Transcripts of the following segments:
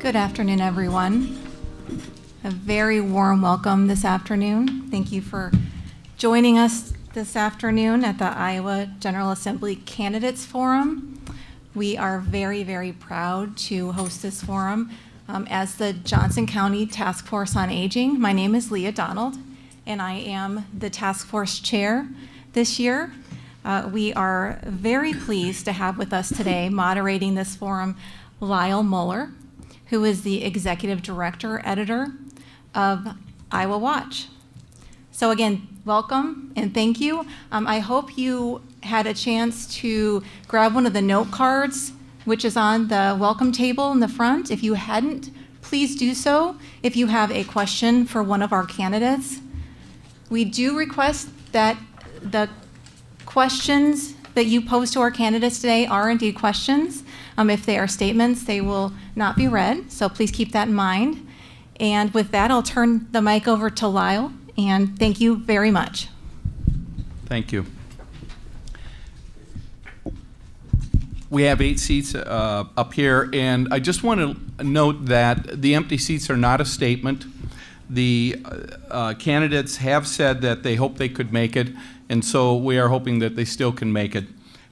Good afternoon, everyone. A very warm welcome this afternoon. Thank you for joining us this afternoon at the Iowa General Assembly Candidates Forum. We are very, very proud to host this forum. As the Johnson County Task Force on Aging, my name is Leah Donald, and I am the task force chair this year. We are very pleased to have with us today, moderating this forum, Lyle Muller, who is the executive director, editor of Iowa Watch. So again, welcome and thank you. I hope you had a chance to grab one of the note cards, which is on the welcome table in the front. If you hadn't, please do so if you have a question for one of our candidates. We do request that the questions that you pose to our candidates today are indeed questions. If they are statements, they will not be read, so please keep that in mind. And with that, I'll turn the mic over to Lyle, and thank you very much. Thank you. We have 8 seats up here, and I just want to note that the empty seats are not a statement. The candidates have said that they hope they could make it, and so we are hoping that they still can make it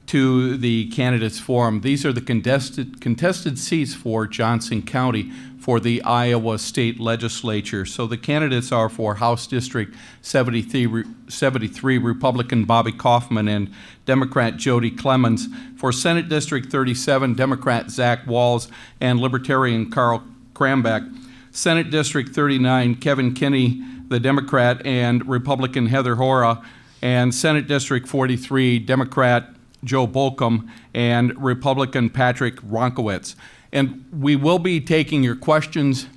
to the candidates forum. These are the contested seats for Johnson County for the Iowa State Legislature. So the candidates are for House District 73 Republican Bobby Kaufman and Democrat Jodi Clemens, for Senate District 37 Democrat Zack Wahls and Libertarian Krambeck, Senate District 39 Kevin Kinney, the Democrat, and Republican Heather Hora, and Senate District 43 Democrat Joe Bolkcom and Republican Patrick Wronkiewicz. And we will be taking your questions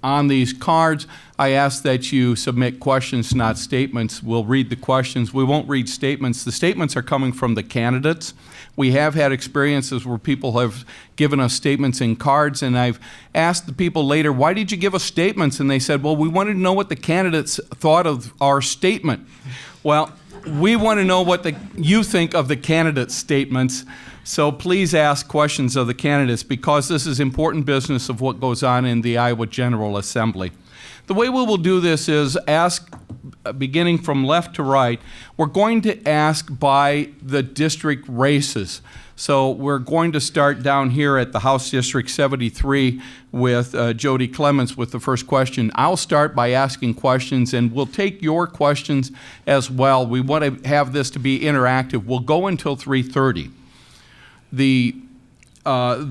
on these cards. I ask that you submit questions, not statements. We'll read the questions. We won't read statements. The statements are coming from the candidates. We have had experiences where people have given us statements in cards, and I've asked the people later, why did you give us statements? And they said, well, we wanted to know what the candidates thought of our statement. Well, we want to know what you think of the candidates' statements, so please ask questions of the candidates, because this is important business of what goes on in the Iowa General Assembly. The way we will do this is ask, beginning from left to right, we're going to ask by the district races. So we're going to start down here at the House District 73 with Jodi Clemens with the first question. I'll start by asking questions, and we'll take your questions as well. We want to have this to be interactive. We'll go until 3:30. The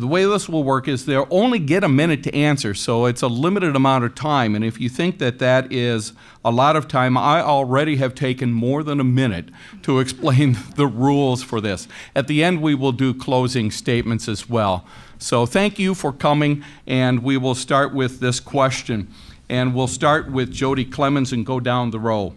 way this will work is they'll only get a minute to answer, so it's a limited amount of time. And if you think that that is a lot of time, I already have taken more than a minute to explain the rules for this. At the end, we will do closing statements as well. So thank you for coming, and we will start with this question. And we'll start with Jodi Clemens and go down the row.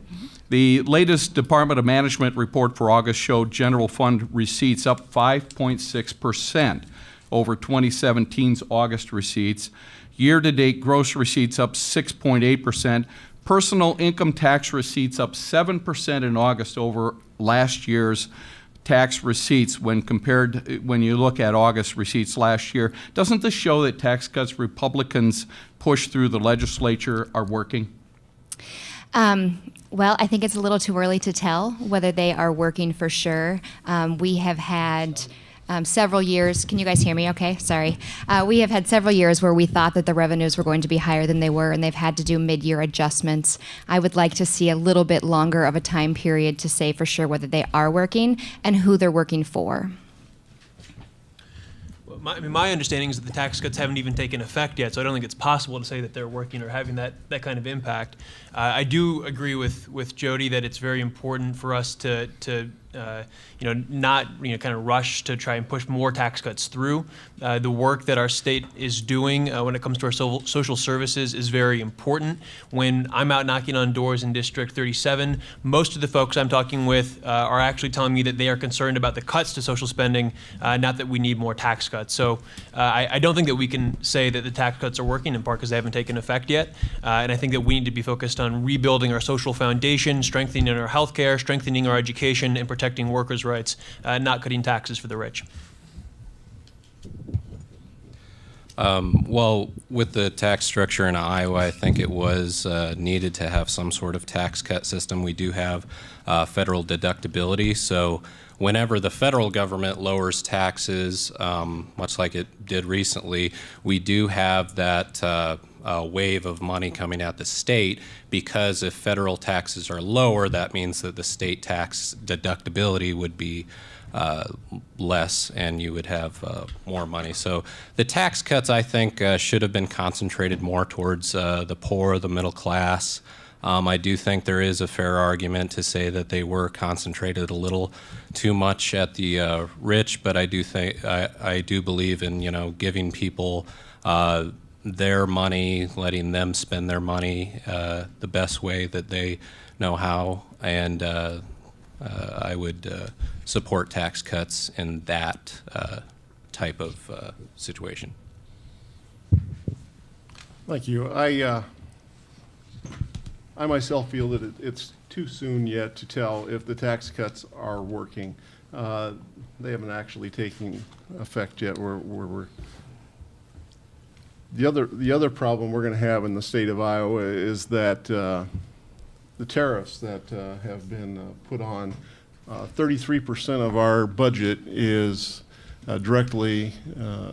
The latest Department of Management report for August showed general fund receipts up 5.6% over 2017's August receipts. Year-to-date gross receipts up 6.8%. Personal income tax receipts up 7% in August over last year's tax receipts when you look at August receipts last year. Doesn't this show that tax cuts Republicans pushed through the legislature are working? Well, I think it's a little too early to tell whether they are working for sure. We have had several years. Can you guys hear me okay? Sorry. We have had several years where we thought that the revenues were going to be higher than they were, and they've had to do mid-year adjustments. I would like to see a little bit longer of a time period to say for sure whether they are working and who they're working for. My understanding is that the tax cuts haven't even taken effect yet, so I don't think it's possible to say that they're working or having that kind of impact. I do agree with Jodi that it's very important for us to not kind of rush to try and push more tax cuts through. The work that our state is doing when it comes to our social services is very important. When I'm out knocking on doors in District 37, most of the folks I'm talking with are actually telling me that they are concerned about the cuts to social spending, not that we need more tax cuts. So I don't think that we can say that the tax cuts are working, in part because they haven't taken effect yet. And I think that we need to be focused on rebuilding our social foundation, strengthening our health care, strengthening our education, and protecting workers' rights, not cutting taxes for the rich. Well, with the tax structure in Iowa, I think it was needed to have some sort of tax cut system. We do have federal deductibility, so whenever the federal government lowers taxes, much like it did recently, we do have that wave of money coming at the state, because if federal taxes are lower, that means that the state tax deductibility would be less, and you would have more money. So the tax cuts, I think, should have been concentrated more towards the poor, the middle class. I do think there is a fair argument to say that they were concentrated a little too much at the rich, but I do think I do believe in, you know, giving people their money, letting them spend their money the best way that they know how, and I would support tax cuts in that type of situation. Thank you. I myself feel that it's too soon yet to tell if the tax cuts are working. They haven't actually taken effect yet. The other problem we're going to have in the state of Iowa is that the tariffs that have been put on, 33% of our budget is directly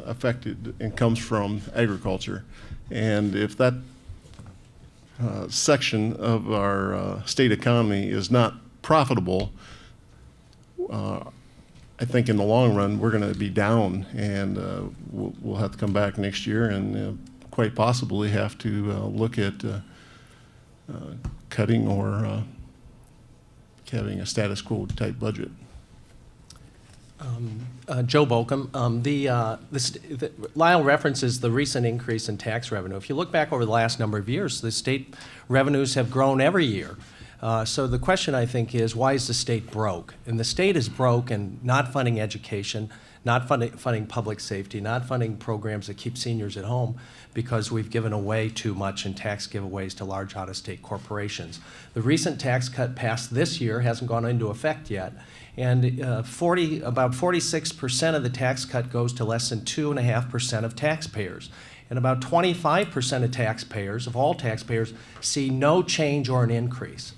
affected and comes from agriculture. And if that section of our state economy is not profitable, I think in the long run we're going to be down, and we'll have to come back next year and quite possibly have to look at cutting or having a status quo type budget. Joe Bolkcom. Lyle references the recent increase in tax revenue. If you look back over the last number of years, the state revenues have grown every year. So the question, I think, is why is the state broke? And the state is broke in not funding education, not funding public safety, not funding programs that keep seniors at home, because we've given away too much in tax giveaways to large out-of-state corporations. The recent tax cut passed this year hasn't gone into effect yet. And about 46% of the tax cut goes to less than 2.5% of taxpayers. And about 25% of taxpayers, of all taxpayers, see no change or an increase.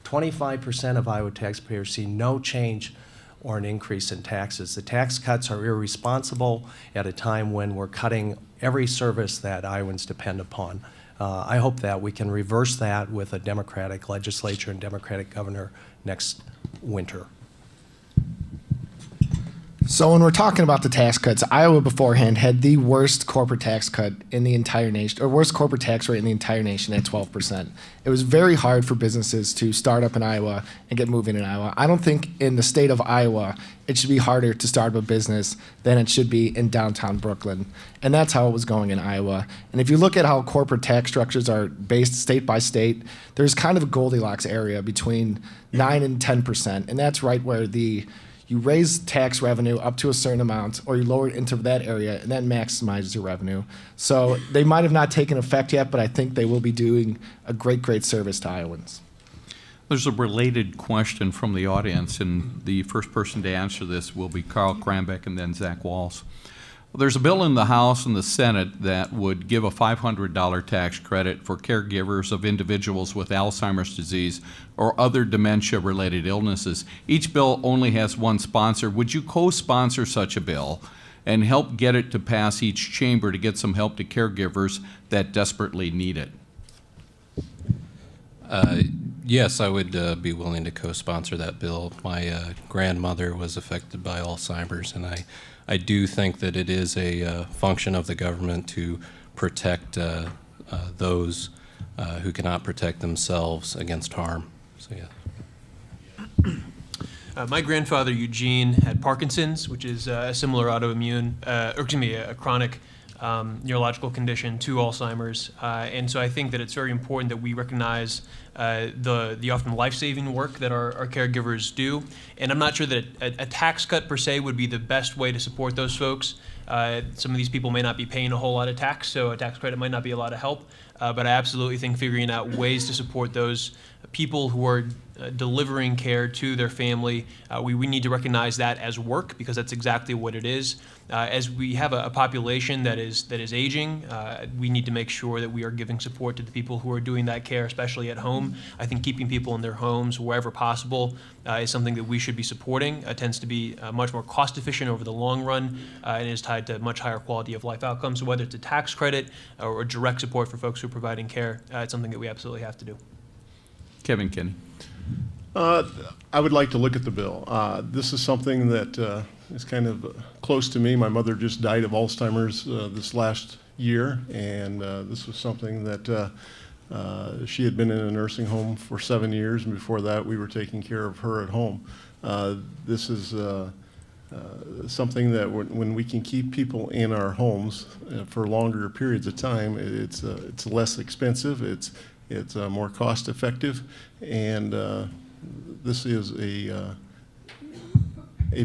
25% of Iowa taxpayers see no change or an increase in taxes. The tax cuts are irresponsible at a time when we're cutting every service that Iowans depend upon. I hope that we can reverse that with a Democratic legislature and Democratic governor next winter. So when we're talking about the tax cuts, Iowa beforehand had the worst corporate tax cut in the entire nation, or worst corporate tax rate in the entire nation at 12%. It was very hard for businesses to start up in Iowa and get moving in Iowa. I don't think in the state of Iowa it should be harder to start up a business than it should be in downtown Brooklyn. And that's how it was going in Iowa. And if you look at how corporate tax structures are based state by state, there's kind of a Goldilocks area between 9 and 10%. And that's right where you raise tax revenue up to a certain amount, or you lower it into that area, and that maximizes your revenue. So they might have not taken effect yet, but I think they will be doing a great, great service to Iowans. There's a related question from the audience, and the first person to answer this will be Krambeck and then Zack Wahls. There's a bill in the House and the Senate that would give a $500 tax credit for caregivers of individuals with Alzheimer's disease or other dementia-related illnesses. Each bill only has one sponsor. Would you co-sponsor such a bill and help get it to pass each chamber to get some help to caregivers that desperately need it? Yes, I would be willing to co-sponsor that bill. My grandmother was affected by Alzheimer's, and I do think that it is a function of the government to protect those who cannot protect themselves against harm. So, yeah. My grandfather, Eugene, had Parkinson's, which is a similar autoimmune, a chronic neurological condition to Alzheimer's. And so I think that it's very important that we recognize the often life-saving work that our caregivers do. And I'm not sure that a tax cut per se would be the best way to support those folks. Some of these people may not be paying a whole lot of tax, so a tax credit might not be a lot of help. But I absolutely think figuring out ways to support those people who are delivering care to their family. We need to recognize that as work, because that's exactly what it is. As we have a population that is aging, we need to make sure that we are giving support to the people who are doing that care, especially at home. I think keeping people in their homes wherever possible is something that we should be supporting. It tends to be much more cost efficient over the long run, and is tied to much higher quality of life outcomes. So whether it's a tax credit or direct support for folks who are providing care, it's something that we absolutely have to do. Kevin Kinney. I would like to look at the bill. This is something that is kind of close to me. My mother just died of Alzheimer's this last year, and this was something that she had been in a nursing home for 7 years, and before that we were taking care of her at home. This is something that when we can keep people in our homes for longer periods of time, it's less expensive, it's more cost effective, and this is a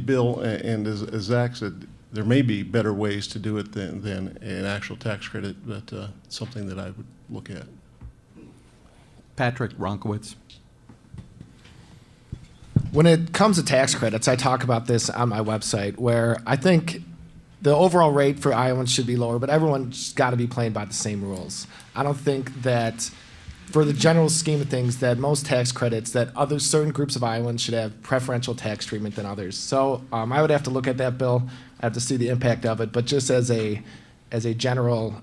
bill, and as Zack said, there may be better ways to do it than an actual tax credit, but something that I would look at. Patrick Wronkiewicz. When it comes to tax credits, I talk about this on my website, where I think the overall rate for Iowans should be lower, but everyone's got to be playing by the same rules. I don't think that, for the general scheme of things, that most tax credits, that other certain groups of Iowans should have preferential tax treatment than others. So I would have to look at that bill. I have to see the impact of it. But just as a general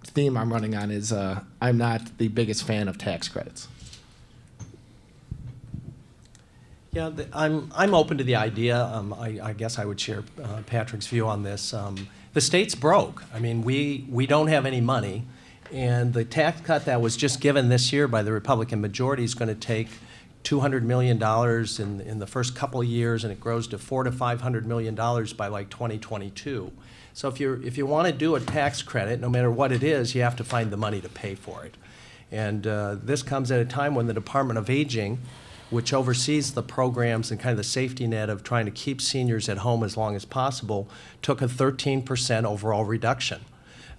theme I'm running on is I'm not the biggest fan of tax credits. Yeah, I'm open to the idea. I guess I would share Patrick's view on this. The state's broke. I mean, we don't have any money. And the tax cut that was just given this year by the Republican majority is going to take $200 million in the first couple of years, and it grows to $400 to $500 million by like 2022. So if you want to do a tax credit, no matter what it is, you have to find the money to pay for it. And this comes at a time when the Department of Aging, which oversees the programs and kind of the safety net of trying to keep seniors at home as long as possible, took a 13% overall reduction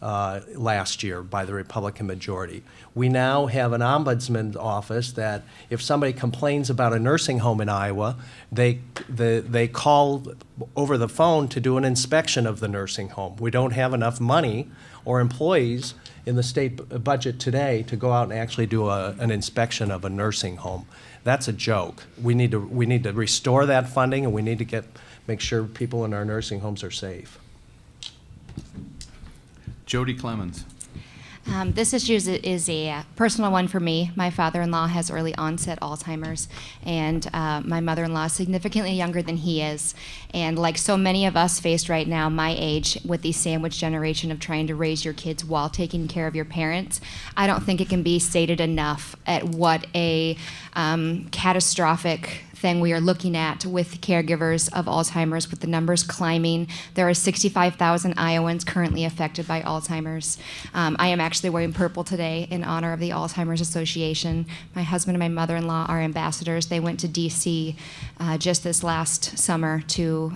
last year by the Republican majority. We now have an ombudsman's office that if somebody complains about a nursing home in Iowa, they call over the phone to do an inspection of the nursing home. We don't have enough money or employees in the state budget today to go out and actually do an inspection of a nursing home. That's a joke. We need to restore that funding, and we need to make sure people in our nursing homes are safe. Jodi Clemens. This issue is a personal one for me. My father-in-law has early onset Alzheimer's, and my mother-in-law is significantly younger than he is. And like so many of us faced right now, my age, with the sandwich generation of trying to raise your kids while taking care of your parents, I don't think it can be stated enough at what a catastrophic thing we are looking at with caregivers of Alzheimer's, with the numbers climbing. There are 65,000 Iowans currently affected by Alzheimer's. I am actually wearing purple today in honor of the Alzheimer's Association. My husband and my mother-in-law are ambassadors. They went to D.C. Just this last summer to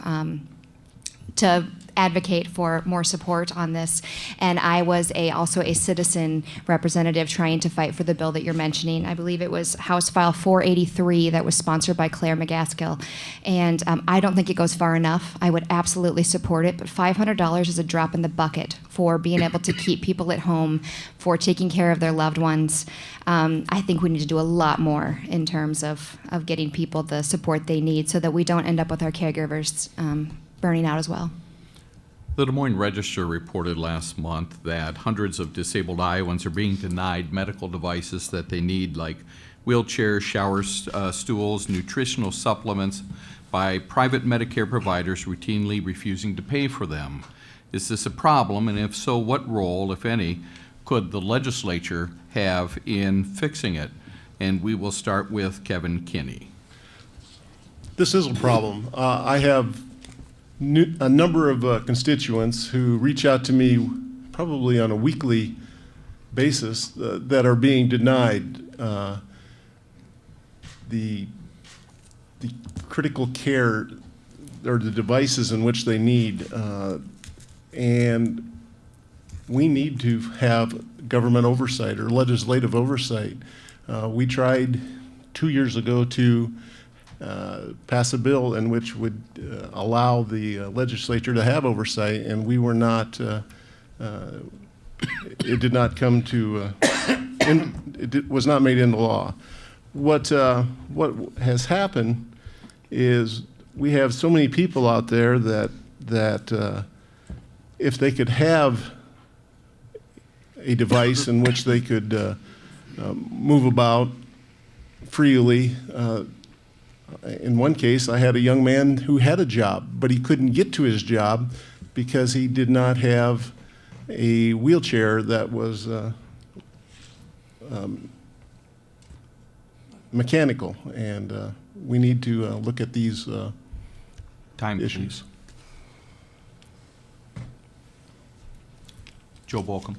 advocate for more support on this. And I was also a citizen representative trying to fight for the bill that you're mentioning. I believe it was House File 483 that was sponsored by Claire McGaskill. And I don't think it goes far enough. I would absolutely support it, but $500 is a drop in the bucket for being able to keep people at home, for taking care of their loved ones. I think we need to do a lot more in terms of getting people the support they need so that we don't end up with our caregivers burning out as well. The Des Moines Register reported last month that hundreds of disabled Iowans are being denied medical devices that they need, like wheelchairs, shower stools, nutritional supplements, by private Medicare providers routinely refusing to pay for them. Is this a problem, and if so, what role, if any, could the legislature have in fixing it? And we will start with Kevin Kinney. This is a problem. I have a number of constituents who reach out to me probably on a weekly basis that are being denied the critical care or the devices in which they need, and we need to have government oversight or legislative oversight We tried 2 years ago to pass a bill in which would allow the legislature to have oversight, and we were not, it did not come to, was not made into law. What has happened is we have so many people out there that if they could have a device in which they could move about freely. In one case, I had a young man who had a job, but he couldn't get to his job because he did not have a wheelchair that was mechanical, and we need to look at these Time, issues. please. Joe Bolkcom.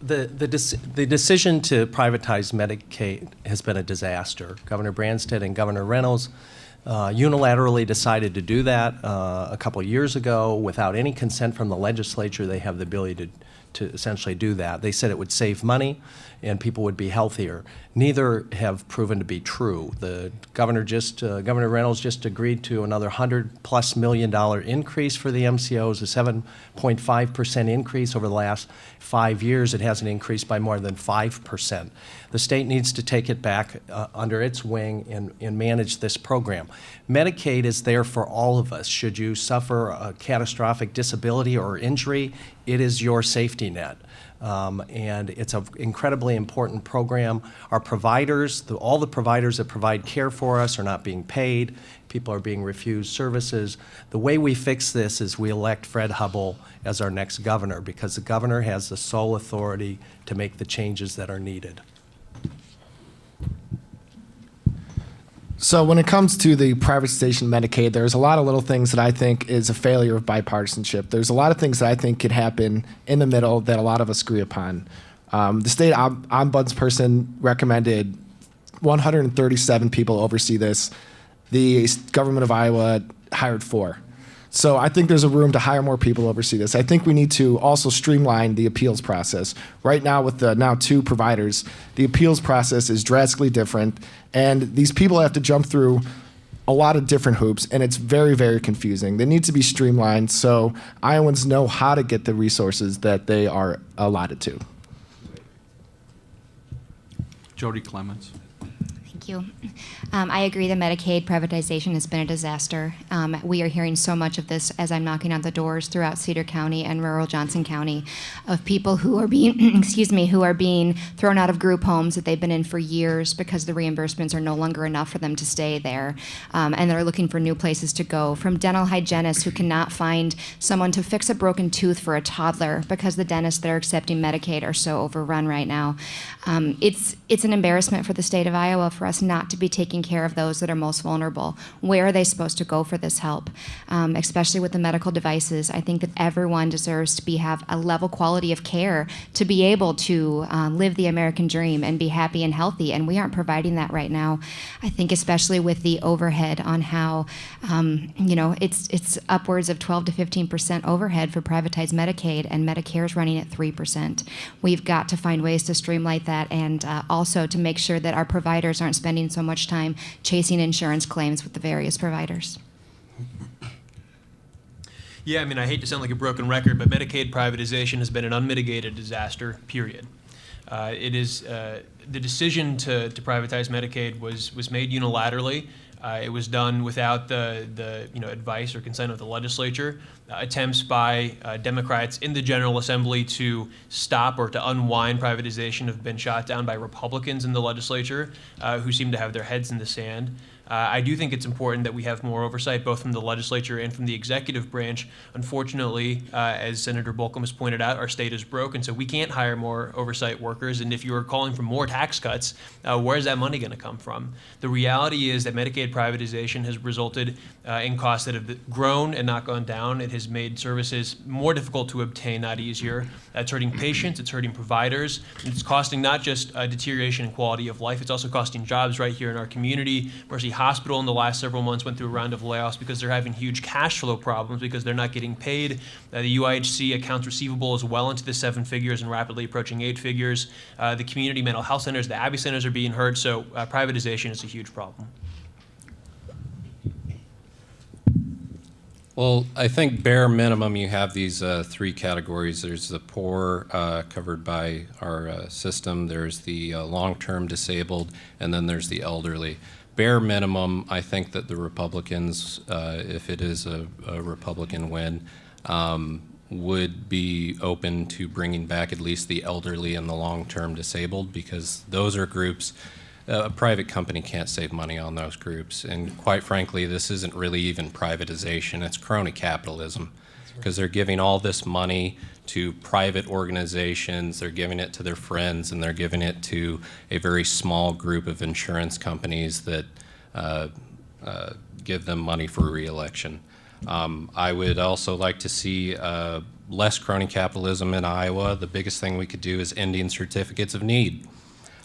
The decision to privatize Medicaid has been a disaster. Governor Branstad and Governor Reynolds unilaterally decided to do that a couple years ago without any consent from the legislature. They have the ability to essentially do that. They said it would save money and people would be healthier. Neither have proven to be true. The governor Governor Reynolds just agreed to another $100+ million increase for the MCOs, a 7.5% increase over the last 5 years. It hasn't increased by more than 5%. The state needs to take it back under its wing and manage this program. Medicaid is there for all of us. Should you suffer a catastrophic disability or injury, it is your safety net. And it's an incredibly important program. Our providers, all the providers that provide care for us are not being paid. People are being refused services. The way we fix this is we elect Fred Hubbell as our next governor, because the governor has the sole authority to make the changes that are needed. So when it comes to the privatization of Medicaid, there's a lot of little things that I think is a failure of bipartisanship. There's a lot of things that I think could happen in the middle that a lot of us agree upon. The state ombudsperson recommended 137 people oversee this. The government of Iowa hired 4. So I think there's a room to hire more people to oversee this. I think we need to also streamline the appeals process. Right now, with the now 2 providers, the appeals process is drastically different, and these people have to jump through a lot of different hoops, and it's very, very confusing. They need to be streamlined so Iowans know how to get the resources that they are allotted to. Jodi Clemens. Thank you. I agree the Medicaid privatization has been a disaster. We are hearing so much of this as I'm knocking on the doors throughout Cedar County and rural Johnson County of people who are being, who are being thrown out of group homes that they've been in for years because the reimbursements are no longer enough for them to stay there. And they're looking for new places to go. From dental hygienists who cannot find someone to fix a broken tooth for a toddler because the dentists that are accepting Medicaid are so overrun right now. It's an embarrassment for the state of Iowa for us not to be taking care of those that are most vulnerable. Where are they supposed to go for this help? Especially with the medical devices, I think that everyone deserves to have a level quality of care to be able to live the American dream and be happy and healthy, and we aren't providing that right now. I think especially with the overhead on how, it's upwards of 12 to 15% overhead for privatized Medicaid, and Medicare is running at 3%. We've got to find ways to streamline that, and also to make sure that our providers aren't spending so much time chasing insurance claims with the various providers. Yeah, I mean, I hate to sound like a broken record, but Medicaid privatization has been an unmitigated disaster, period. It is the decision to privatize Medicaid was made unilaterally. It was done without the advice or consent of the legislature. Attempts by Democrats in the General Assembly to stop or to unwind privatization have been shot down by Republicans in the legislature who seem to have their heads in the sand. I do think it's important that we have more oversight, both from the legislature and from the executive branch. Unfortunately, as Senator Bolkcom has pointed out, our state is broke, and so we can't hire more oversight workers. And if you are calling for more tax cuts, where's that money going to come from? The reality is that Medicaid privatization has resulted in costs that have grown and not gone down. It has made services more difficult to obtain, not easier. It's hurting patients, it's hurting providers, and it's costing not just deterioration in quality of life, it's also costing jobs right here in our community. Mercy hospital in the last several months went through a round of layoffs because they're having huge cash flow problems because they're not getting paid. The UIHC accounts receivable is well into the 7 figures and rapidly approaching 8 figures. The community mental health centers, the Abbey centers are being hurt, so privatization is a huge problem. Well, I think bare minimum you have these 3 categories. There's the poor covered by our system, there's the long-term disabled, and then there's the elderly. Bare minimum, I think that the Republicans, if it is a Republican win, would be open to bringing back at least the elderly and the long-term disabled, because those are groups. A private company can't save money on those groups. And quite frankly, this isn't really even privatization, it's crony capitalism. Because they're giving all this money to private organizations, they're giving it to their friends, and they're giving it to a very small group of insurance companies that give them money for re-election. I would also like to see less crony capitalism in Iowa. The biggest thing we could do is ending certificates of need.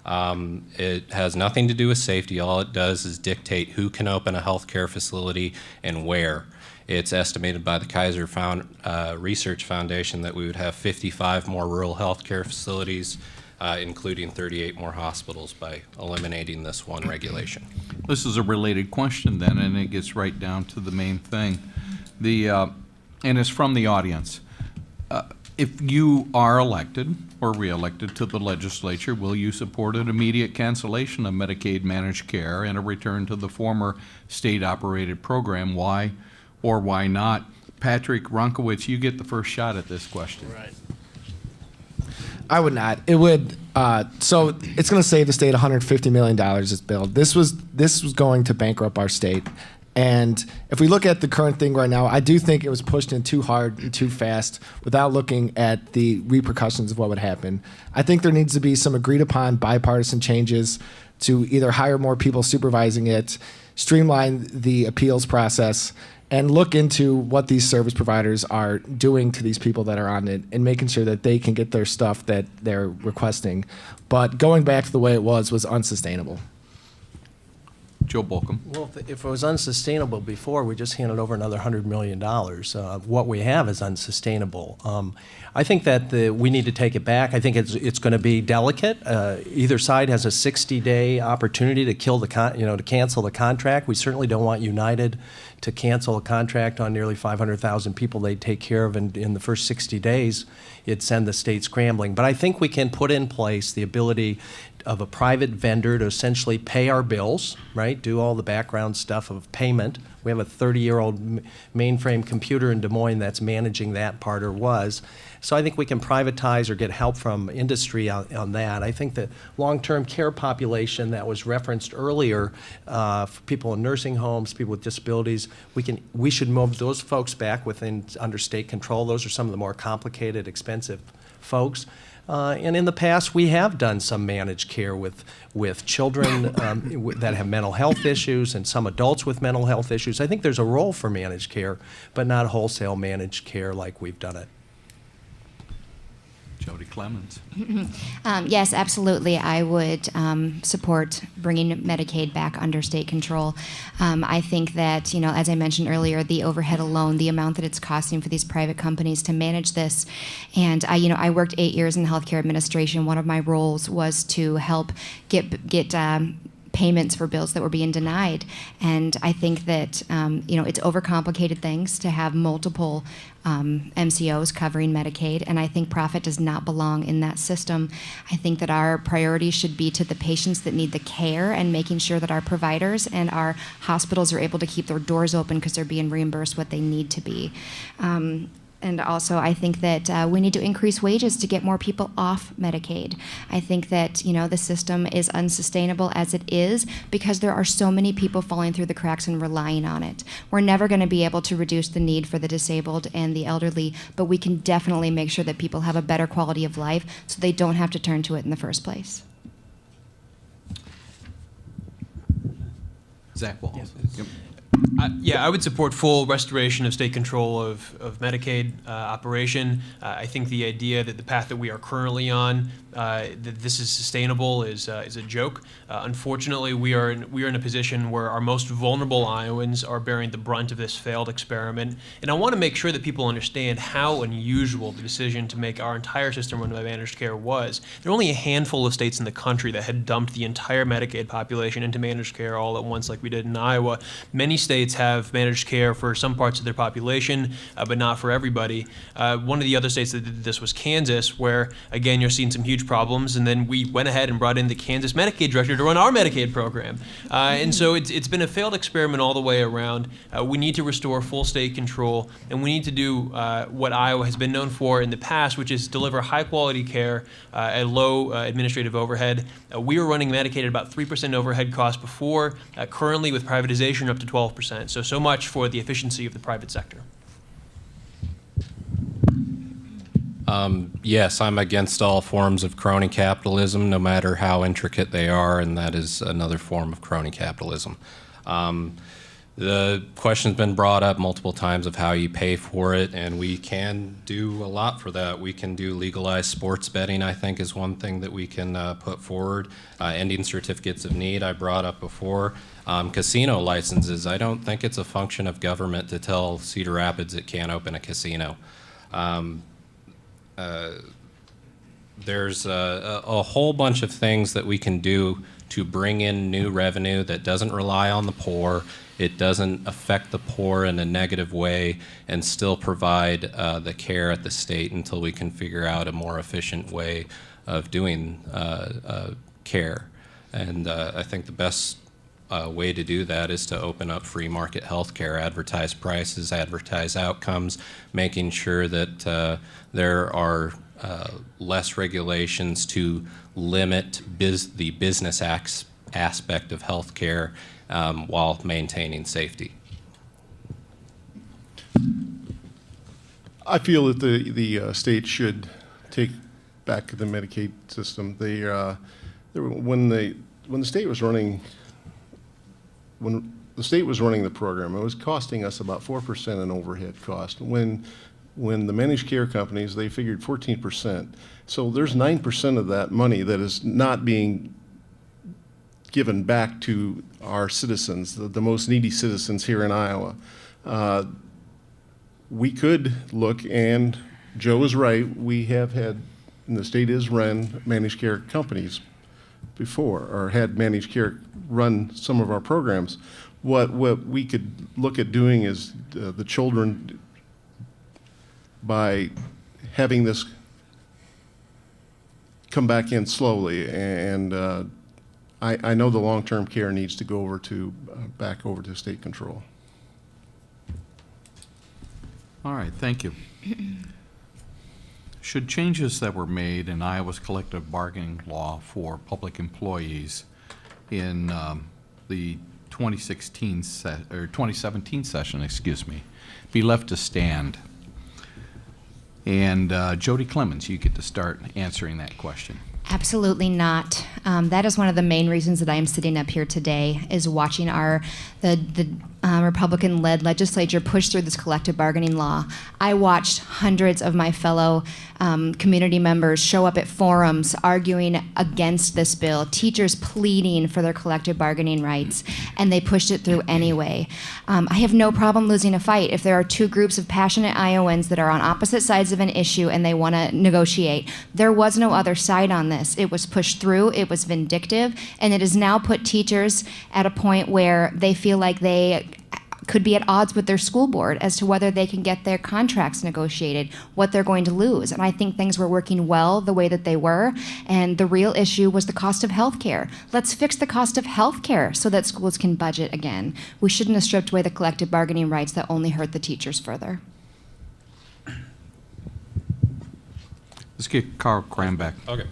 It has nothing to do with safety. All it does is dictate who can open a healthcare facility and where. It's estimated by the Kaiser Research Foundation that we would have 55 more rural healthcare facilities, including 38 more hospitals, by eliminating this one regulation. This is a related question then, and it gets right down to the main thing. And it's from the audience. If you are elected or re-elected to the legislature, will you support an immediate cancellation of Medicaid managed care and a return to the former state-operated program? Why or why not? Patrick Wronkiewicz, you get the first shot at this question. Right. I would not. It would. So it's going to save the state $150 million. This bill. This was going to bankrupt our state. And if we look at the current thing right now, I do think it was pushed in too hard and too fast without looking at the repercussions of what would happen. I think there needs to be some agreed upon bipartisan changes to either hire more people supervising it, streamline the appeals process, and look into what these service providers are doing to these people that are on it and making sure that they can get their stuff that they're requesting. But going back to the way it was unsustainable. Joe Bolkcom. Well, if it was unsustainable before, we just handed over another $100 million. What we have is unsustainable. I think that we need to take it back. I think it's going to be delicate. Either side has a 60-day opportunity to to cancel the contract. We certainly don't want United to cancel a contract on nearly 500,000 people they take care of in the first 60 days. It'd send the state scrambling. But I think we can put in place the ability of a private vendor to essentially pay our bills, right? Do all the background stuff of payment. We have a 30-year-old mainframe computer in Des Moines that's managing that part, or was. So I think we can privatize or get help from industry on that. I think the long-term care population that was referenced earlier, for people in nursing homes, people with disabilities, we should move those folks back under state control. Those are some of the more complicated, expensive folks. And in the past, we have done some managed care with children that have mental health issues and some adults with mental health issues. I think there's a role for managed care, but not wholesale managed care like we've done it. Jodi Clemens. Yes, absolutely. I would support bringing Medicaid back under state control. I think that, as I mentioned earlier, the overhead alone, the amount that it's costing for these private companies to manage this. And I worked 8 years in healthcare administration. One of my roles was to help get payments for bills that were being denied. And I think that, it's overcomplicated things to have multiple MCOs covering Medicaid, and I think profit does not belong in that system. I think that our priority should be to the patients that need the care and making sure that our providers and our hospitals are able to keep their doors open because they're being reimbursed what they need to be. And also, I think that we need to increase wages to get more people off Medicaid. I think that, the system is unsustainable as it is because there are so many people falling through the cracks and relying on it. We're never going to be able to reduce the need for the disabled and the elderly, but we can definitely make sure that people have a better quality of life so they don't have to turn to it in the first place. Zack Wahls. Yes. Yep. I would support full restoration of state control of Medicaid operation. I think the idea that the path that we are currently on that this is sustainable is a joke. Unfortunately, we are in a position where our most vulnerable Iowans are bearing the brunt of this failed experiment. And I want to make sure that people understand how unusual the decision to make our entire system run by managed care was. There are only a handful of states in the country that had dumped the entire Medicaid population into managed care all at once like we did in Iowa. Many states have managed care for some parts of their population, but not for everybody. One of the other states that did this was Kansas, where, again, you're seeing some huge problems, and then we went ahead and brought in the Kansas Medicaid director to run our Medicaid program. And so it's been a failed experiment all the way around. We need to restore full state control, and we need to do what Iowa has been known for in the past, which is deliver high-quality care at low administrative overhead. We were running Medicaid at about 3% overhead cost before, currently with privatization up to 12%. So much for the efficiency of the private sector. Yes, I'm against all forms of crony capitalism, no matter how intricate they are, and that is another form of crony capitalism. The question's been brought up multiple times of how you pay for it, and we can do a lot for that. We can do legalized sports betting, I think, is one thing that we can put forward. Ending certificates of need, I brought up before. Casino licenses, I don't think it's a function of government to tell Cedar Rapids it can't open a casino. There's a whole bunch of things that we can do to bring in new revenue that doesn't rely on the poor, it doesn't affect the poor in a negative way, and still provide the care at the state until we can figure out a more efficient way of doing care. And I think the best way to do that is to open up free market health care, advertise prices, advertise outcomes, making sure that there are less regulations to limit the business aspect of health care while maintaining safety. I feel that the state should take back the Medicaid system. When the state was running the program, it was costing us about 4% in overhead cost. When the managed care companies, they figured 14%. So there's 9% of that money that is not being given back to our citizens, the most needy citizens here in Iowa. We could look, and Joe is right, we have had, and the state has run managed care companies before, or had managed care run some of our programs. What we could look at doing is the children, by having this come back in slowly, and I know the long-term care needs to go over to back over to state control. All right, thank you. Should changes that were made in Iowa's collective bargaining law for public employees in the 2017 session, be left to stand? And Jodi Clemens, you get to start answering that question. Absolutely not. That is one of the main reasons that I am sitting up here today, is watching the Republican-led legislature push through this collective bargaining law. I watched hundreds of my fellow community members show up at forums arguing against this bill, teachers pleading for their collective bargaining rights, and they pushed it through anyway. I have no problem losing a fight if there are two groups of passionate Iowans that are on opposite sides of an issue and they want to negotiate. There was no other side on this. It was pushed through, it was vindictive, and it has now put teachers at a point where they feel like they could be at odds with their school board as to whether they can get their contracts negotiated, what they're going to lose. And I think things were working well the way that they were, and the real issue was the cost of health care. Let's fix the cost of health care so that schools can budget again. We shouldn't have stripped away the collective bargaining rights that only hurt the teachers further. Let's get Carl Krambeck. Okay.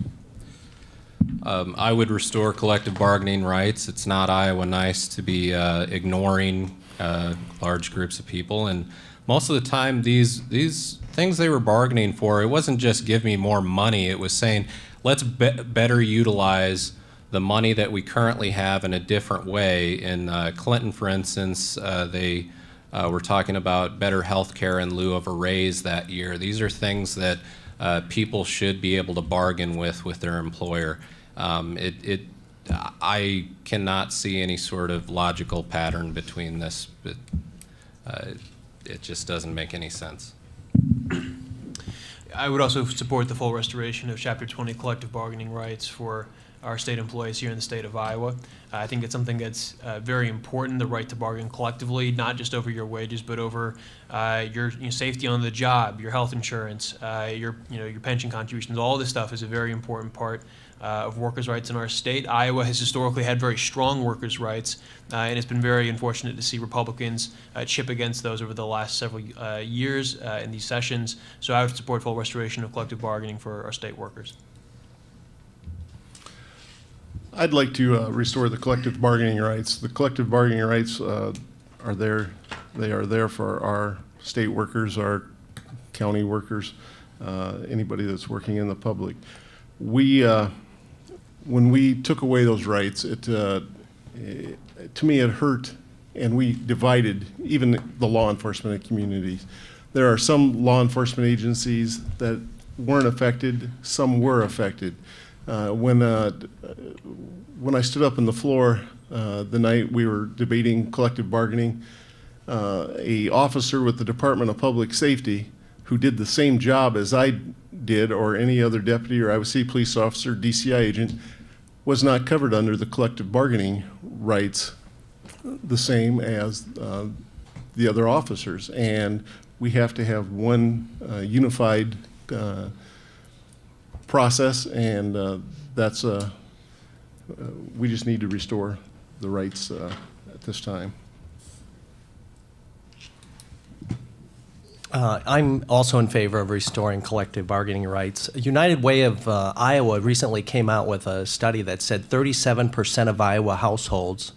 I would restore collective bargaining rights. It's not Iowa nice to be ignoring large groups of people, and most of the time these things they were bargaining for, it wasn't just give me more money, it was saying let's better utilize the money that we currently have in a different way. In Clinton, for instance, they were talking about better health care in lieu of a raise that year. These are things that people should be able to bargain with their employer. I cannot see any sort of logical pattern between this, but it just doesn't make any sense. I would also support the full restoration of Chapter 20 collective bargaining rights for our state employees here in the state of Iowa. I think it's something that's very important, the right to bargain collectively, not just over your wages, but over your safety on the job, your health insurance, your pension contributions. All this stuff is a very important part of workers' rights in our state. Iowa has historically had very strong workers' rights, and it's been very unfortunate to see Republicans chip against those over the last several years in these sessions. So I would support full restoration of collective bargaining for our state workers. I'd like to restore the collective bargaining rights. The collective bargaining rights are there. They are there for our state workers, our county workers, anybody that's working in the public. When we took away those rights, to me it hurt, and we divided even the law enforcement communities. There are some law enforcement agencies that weren't affected, some were affected. When I stood up on the floor the night we were debating collective bargaining, a officer with the Department of Public Safety who did the same job as I did, or any other deputy or IOC police officer, DCI agent, was not covered under the collective bargaining rights the same as the other officers. And we have to have one unified process, and that's we just need to restore the rights at this time. I'm also in favor of restoring collective bargaining rights. United Way of Iowa recently came out with a study that said 37% of Iowa households,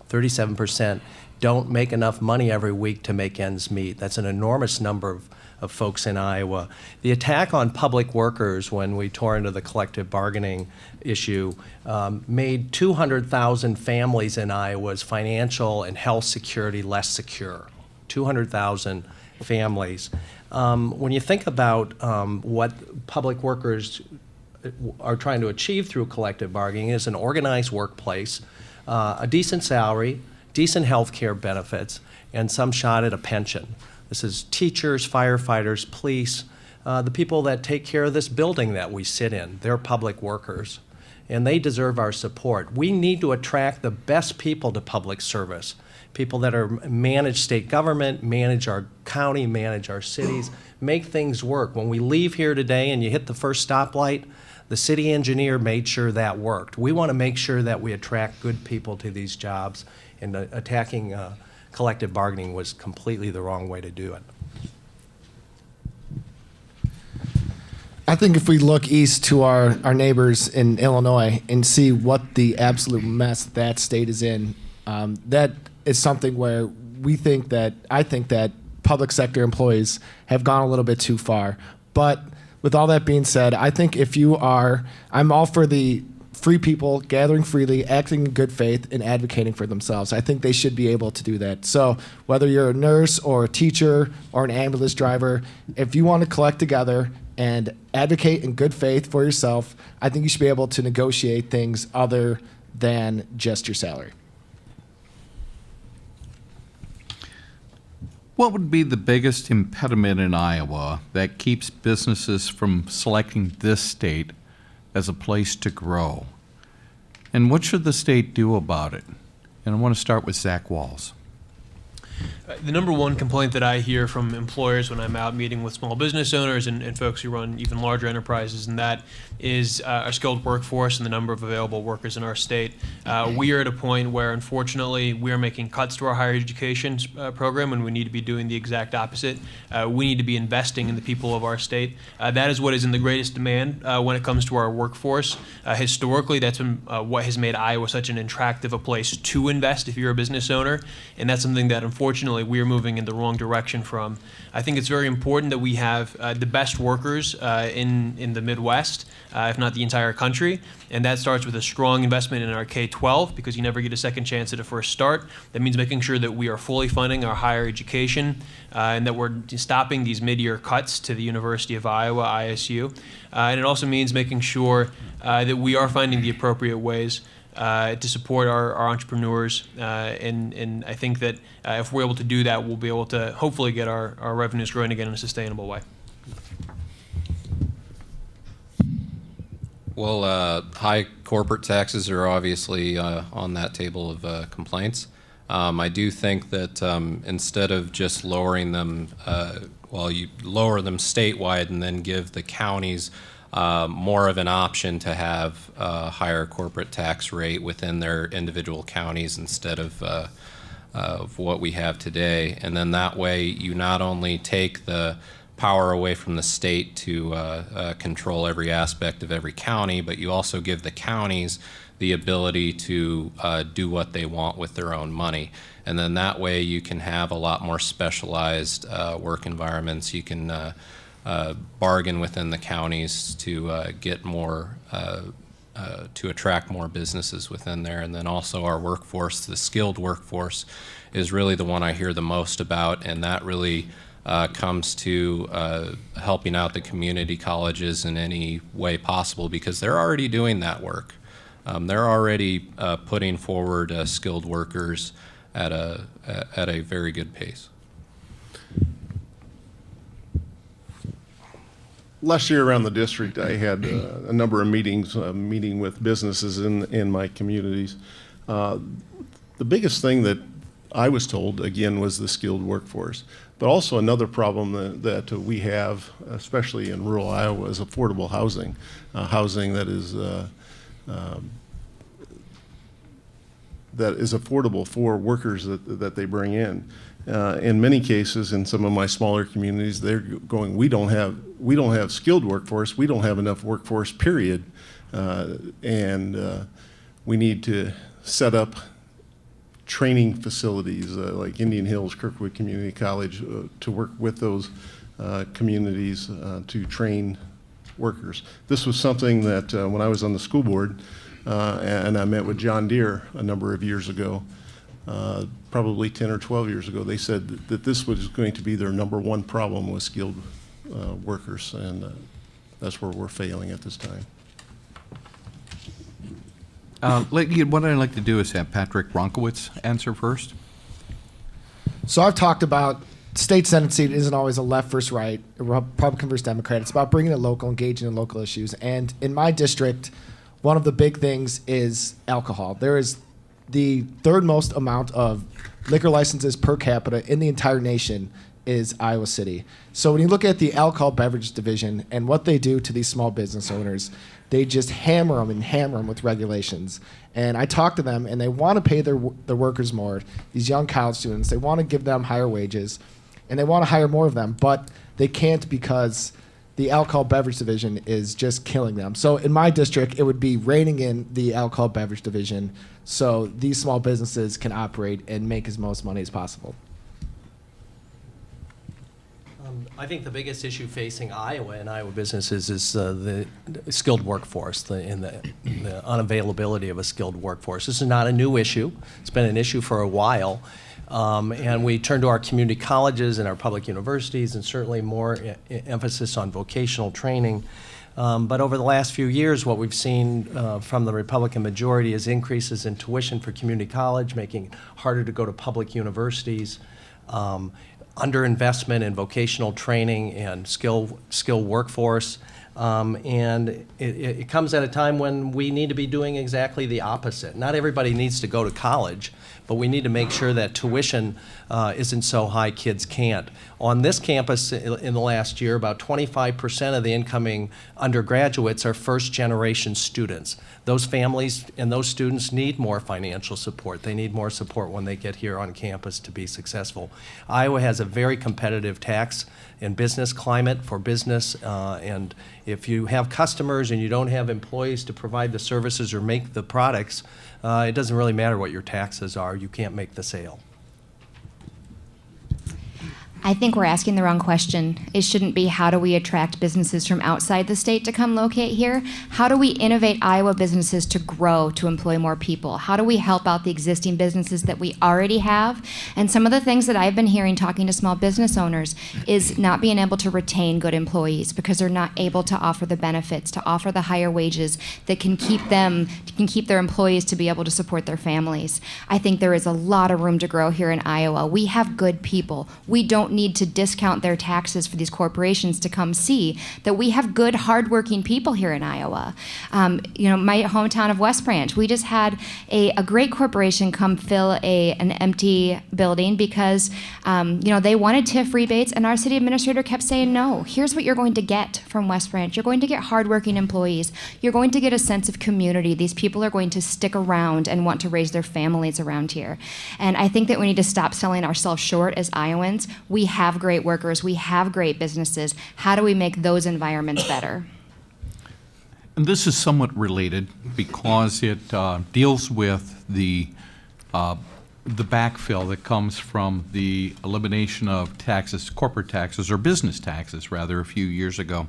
37%, don't make enough money every week to make ends meet. That's an enormous number of folks in Iowa. The attack on public workers when we tore into the collective bargaining issue made 200,000 families in Iowa's financial and health security less secure. 200,000 families. When you think about what public workers are trying to achieve through collective bargaining is an organized workplace, a decent salary, decent health care benefits, and some shot at a pension. This is teachers, firefighters, police, the people that take care of this building that we sit in. They're public workers, and they deserve our support. We need to attract the best people to public service. People that are manage state government, manage our county, manage our cities, make things work. When we leave here today and you hit the first stoplight, the city engineer made sure that worked. We want to make sure that we attract good people to these jobs, and attacking collective bargaining was completely the wrong way to do it. I think if we look east to our neighbors in Illinois and see what the absolute mess that state is in, that is something where I think that public sector employees have gone a little bit too far. But with all that being said, I think I'm all for the free people gathering freely, acting in good faith, and advocating for themselves. I think they should be able to do that. So whether you're a nurse or a teacher or an ambulance driver, if you want to collect together and advocate in good faith for yourself, I think you should be able to negotiate things other than just your salary. What would be the biggest impediment in Iowa that keeps businesses from selecting this state as a place to grow? And what should the state do about it? And I want to start with Zack Wahls. The number one complaint that I hear from employers when I'm out meeting with small business owners and folks who run even larger enterprises, and that is our skilled workforce and the number of available workers in our state. We are at a point where, unfortunately, we are making cuts to our higher education program, and we need to be doing the exact opposite. We need to be investing in the people of our state. That is what is in the greatest demand when it comes to our workforce. Historically, that's been what has made Iowa such an attractive a place to invest if you're a business owner, and that's something that, unfortunately, unfortunately, we are moving in the wrong direction from. I think it's very important that we have the best workers in the Midwest, if not the entire country, and that starts with a strong investment in our K-12, because you never get a second chance at a first start. That means making sure that we are fully funding our higher education, and that we're stopping these mid-year cuts to the University of Iowa, ISU. And it also means making sure that we are finding the appropriate ways to support our entrepreneurs, and I think that if we're able to do that, we'll be able to hopefully get our revenues growing again in a sustainable way. Well, high corporate taxes are obviously on that table of complaints. I do think that instead of just lowering them, you lower them statewide and then give the counties more of an option to have a higher corporate tax rate within their individual counties instead of what we have today. And then that way you not only take the power away from the state to control every aspect of every county, but you also give the counties the ability to do what they want with their own money. And then that way you can have a lot more specialized work environments. You can bargain within the counties to get more, to attract more businesses within there. And then also our workforce, the skilled workforce, is really the one I hear the most about, and that really comes to helping out the community colleges in any way possible, because they're already doing that work. They're already putting forward skilled workers at a very good pace. Last year around the district, I had a number of meetings, meeting with businesses in my communities. The biggest thing that I was told, again, was the skilled workforce. But also another problem that we have, especially in rural Iowa, is affordable housing. Housing that is affordable for workers that they bring in. In many cases, in some of my smaller communities, they're going, we don't have skilled workforce, we don't have enough workforce, period. And we need to set up training facilities like Indian Hills, Kirkwood Community College, to work with those communities to train workers. This was something that when I was on the school board, and I met with John Deere a number of years ago, probably 10 or 12 years ago, they said that this was going to be their #1 problem with skilled workers, and that's where we're failing at this time. What I'd like to do is have Patrick Wronkiewicz answer first. So I've talked about state Senate seat isn't always a left versus right, a Republican versus Democrat. It's about bringing it local, engaging in local issues. And in my district, one of the big things is alcohol. There is the third most amount of liquor licenses per capita in the entire nation is Iowa City. So when you look at the alcohol beverage division and what they do to these small business owners, they just hammer them with regulations. And I talk to them, and they want to pay their workers more, these young college students. They want to give them higher wages, and they want to hire more of them, but they can't because the alcohol beverage division is just killing them. So in my district, it would be reining in the alcohol beverage division so these small businesses can operate and make as most money as possible. I think the biggest issue facing Iowa and Iowa businesses is the skilled workforce, the unavailability of a skilled workforce. This is not a new issue. It's been an issue for a while. And we turn to our community colleges and our public universities, and certainly more emphasis on vocational training. But over the last few years, what we've seen from the Republican majority is increases in tuition for community college, making it harder to go to public universities, underinvestment in vocational training and skill workforce. And it comes at a time when we need to be doing exactly the opposite. Not everybody needs to go to college, but we need to make sure that tuition isn't so high kids can't. On this campus in the last year, about 25% of the incoming undergraduates are first-generation students. Those families and those students need more financial support. They need more support when they get here on campus to be successful. Iowa has a very competitive tax and business climate for business, and if you have customers and you don't have employees to provide the services or make the products, it doesn't really matter what your taxes are. You can't make the sale. I think we're asking the wrong question. It shouldn't be how do we attract businesses from outside the state to come locate here? How do we innovate Iowa businesses to grow, to employ more people? How do we help out the existing businesses that we already have? And some of the things that I've been hearing talking to small business owners is not being able to retain good employees because they're not able to offer the benefits, to offer the higher wages that can keep their employees to be able to support their families. I think there is a lot of room to grow here in Iowa. We have good people. We don't need to discount their taxes for these corporations to come see that we have good, hardworking people here in Iowa. My hometown of West Branch, we just had a great corporation come fill an empty building because they wanted TIF rebates, and our city administrator kept saying, no, here's what you're going to get from West Branch. You're going to get hardworking employees. You're going to get a sense of community. These people are going to stick around and want to raise their families around here. And I think that we need to stop selling ourselves short as Iowans. We have great workers. We have great businesses. How do we make those environments better? And this is somewhat related because it deals with the backfill that comes from the elimination of taxes, corporate taxes, or business taxes, rather, a few years ago.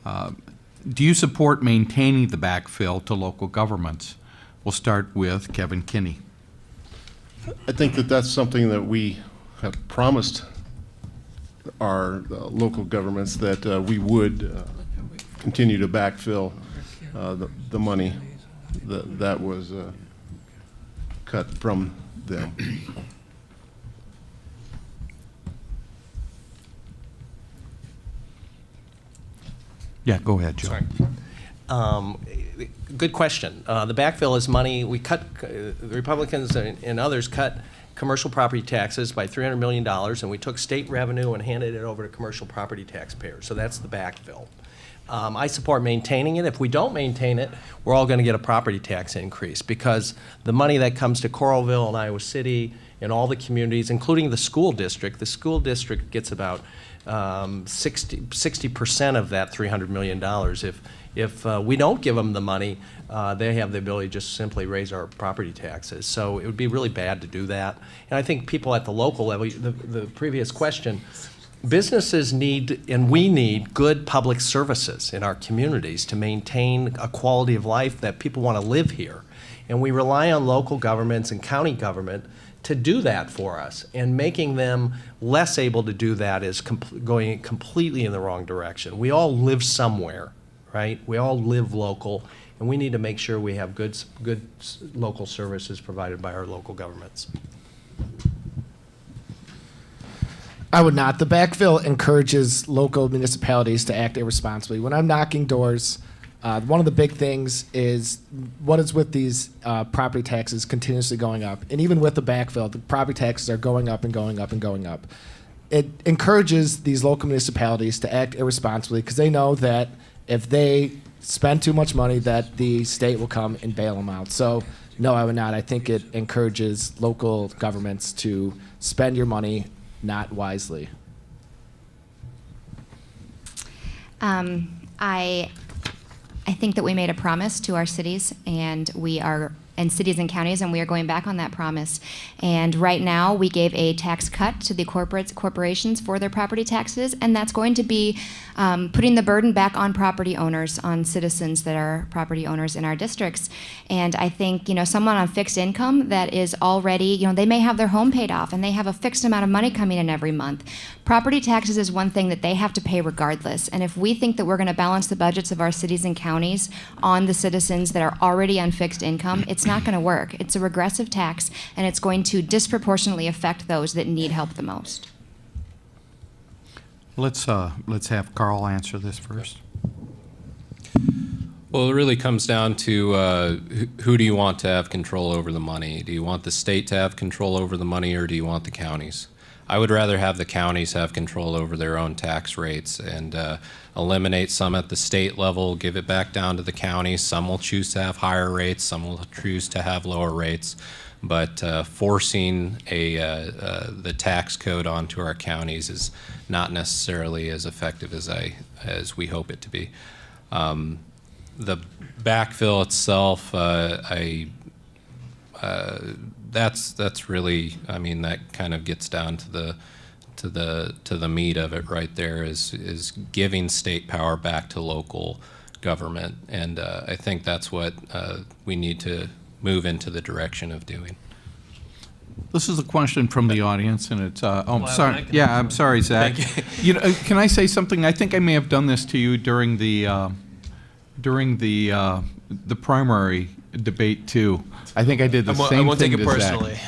Do you support maintaining the backfill to local governments? We'll start with Kevin Kinney. I think that that's something that we have promised our local governments, that we would continue to backfill the money that was cut from them. Yeah, go ahead, Joe. Sorry. Good question. The backfill is money. We cut, the Republicans and others cut commercial property taxes by $300 million, and we took state revenue and handed it over to commercial property taxpayers. So that's the backfill. I support maintaining it. If we don't maintain it, we're all going to get a property tax increase because the money that comes to Coralville and Iowa City and all the communities, including the school district gets about 60% of that $300 million. If we don't give them the money, they have the ability to just simply raise our property taxes. So it would be really bad to do that. And I think people at the local level, the previous question, businesses need, and we need, good public services in our communities to maintain a quality of life that people want to live here. And we rely on local governments and county government to do that for us, and making them less able to do that is going completely in the wrong direction. We all live somewhere, right? We all live local, and we need to make sure we have good local services provided by our local governments. I would not. The backfill encourages local municipalities to act irresponsibly. When I'm knocking doors, one of the big things is what is with these property taxes continuously going up. And even with the backfill, the property taxes are going up and going up and going up. It encourages these local municipalities to act irresponsibly because they know that if they spend too much money, that the state will come and bail them out. So, no, I would not. I think it encourages local governments to spend your money not wisely. I think that we made a promise to our cities, and cities and counties, and we are going back on that promise. And right now, we gave a tax cut to the corporations for their property taxes, and that's going to be putting the burden back on property owners, on citizens that are property owners in our districts. And I think, someone on fixed income that is already, they may have their home paid off, and they have a fixed amount of money coming in every month. Property taxes is one thing that they have to pay regardless. And if we think that we're going to balance the budgets of our cities and counties on the citizens that are already on fixed income, it's not going to work. It's a regressive tax, and it's going to disproportionately affect those that need help the most. Let's have Carl answer this first. Well, it really comes down to who do you want to have control over the money? Do you want the state to have control over the money, or do you want the counties? I would rather have the counties have control over their own tax rates and eliminate some at the state level, give it back down to the counties. Some will choose to have higher rates, some will choose to have lower rates. But forcing the tax code onto our counties is not necessarily as effective as we hope it to be. The backfill itself, that's really, that kind of gets down to the meat of it right there is giving state power back to local government, and I think that's what we need to move into the direction of doing. This is a question from the audience, and it's, oh, I'm Well, I sorry. can- Yeah, I'm sorry, Zach. Thank You know, can I say something? I think I may have done this to you during the primary debate, too. I think I did the I same won't thing take it to Zach. personally.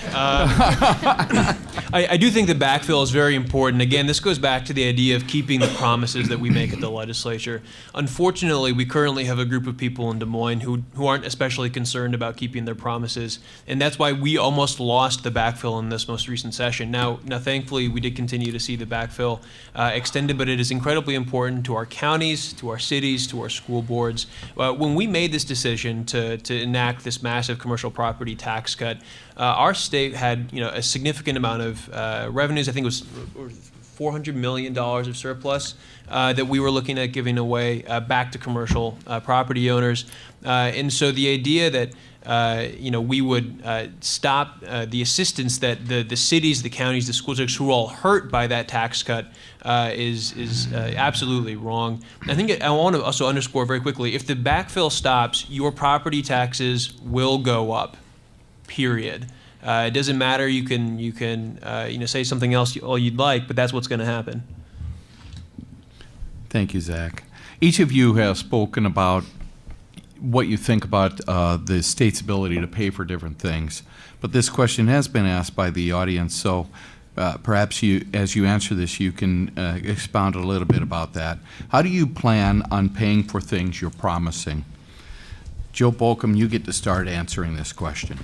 I do think the backfill is very important. Again, this goes back to the idea of keeping the promises that we make at the legislature. Unfortunately, we currently have a group of people in Des Moines who aren't especially concerned about keeping their promises, and that's why we almost lost the backfill in this most recent session. Now, thankfully, we did continue to see the backfill extended, but it is incredibly important to our counties, to our cities, to our school boards. When we made this decision to enact this massive commercial property tax cut, our state had a significant amount of revenues. I think it was $400 million of surplus that we were looking at giving away back to commercial property owners. And so the idea that we would stop the assistance that the cities, the counties, the school districts who are all hurt by that tax cut is absolutely wrong. I think I want to also underscore very quickly, if the backfill stops, your property taxes will go up, period. It doesn't matter. You can say something else all you'd like, but that's what's going to happen. Thank you, Zach. Each of you has spoken about what you think about the state's ability to pay for different things. But this question has been asked by the audience, so perhaps as you answer this, you can expound a little bit about that. How do you plan on paying for things you're promising? Joe Bolkcom, you get to start answering this question.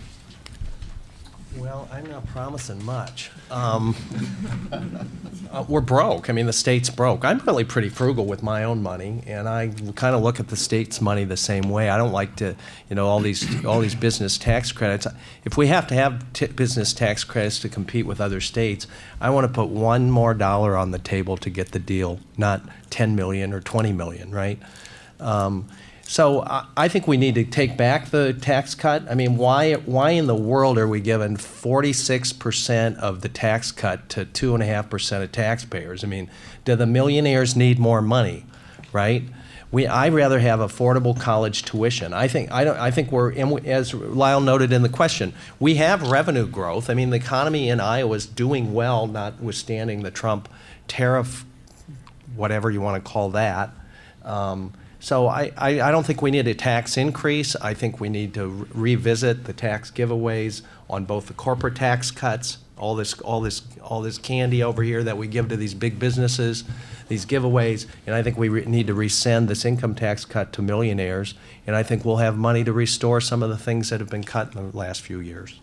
Well, I'm not promising much. We're broke. I mean, the state's broke. I'm really pretty frugal with my own money, and I kind of look at the state's money the same way. I don't like to, all these business tax credits. If we have to have business tax credits to compete with other states, I want to put one more dollar on the table to get the deal, not 10 million or 20 million, right? So I think we need to take back the tax cut. I mean, why in the world are we giving 46% of the tax cut to 2.5% of taxpayers? I mean, do the millionaires need more money, right? I'd rather have affordable college tuition. I think we're, and as Lyle noted in the question, we have revenue growth. I mean, the economy in Iowa is doing well, notwithstanding the Trump tariff, whatever you want to call that. So I don't think we need a tax increase. I think we need to revisit the tax giveaways on both the corporate tax cuts, all this candy over here that we give to these big businesses, these giveaways, and I think we need to rescind this income tax cut to millionaires, and I think we'll have money to restore some of the things that have been cut in the last few years.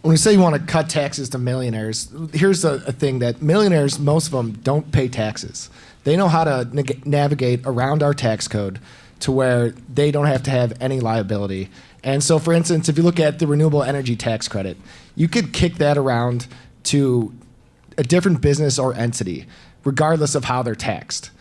When you say you want to cut taxes to millionaires, here's a thing that millionaires, most of them, don't pay taxes. They know how to navigate around our tax code to where they don't have to have any liability. And so, for instance, if you look at the renewable energy tax credit, you could kick that around to a different business or entity, regardless of how they're taxed.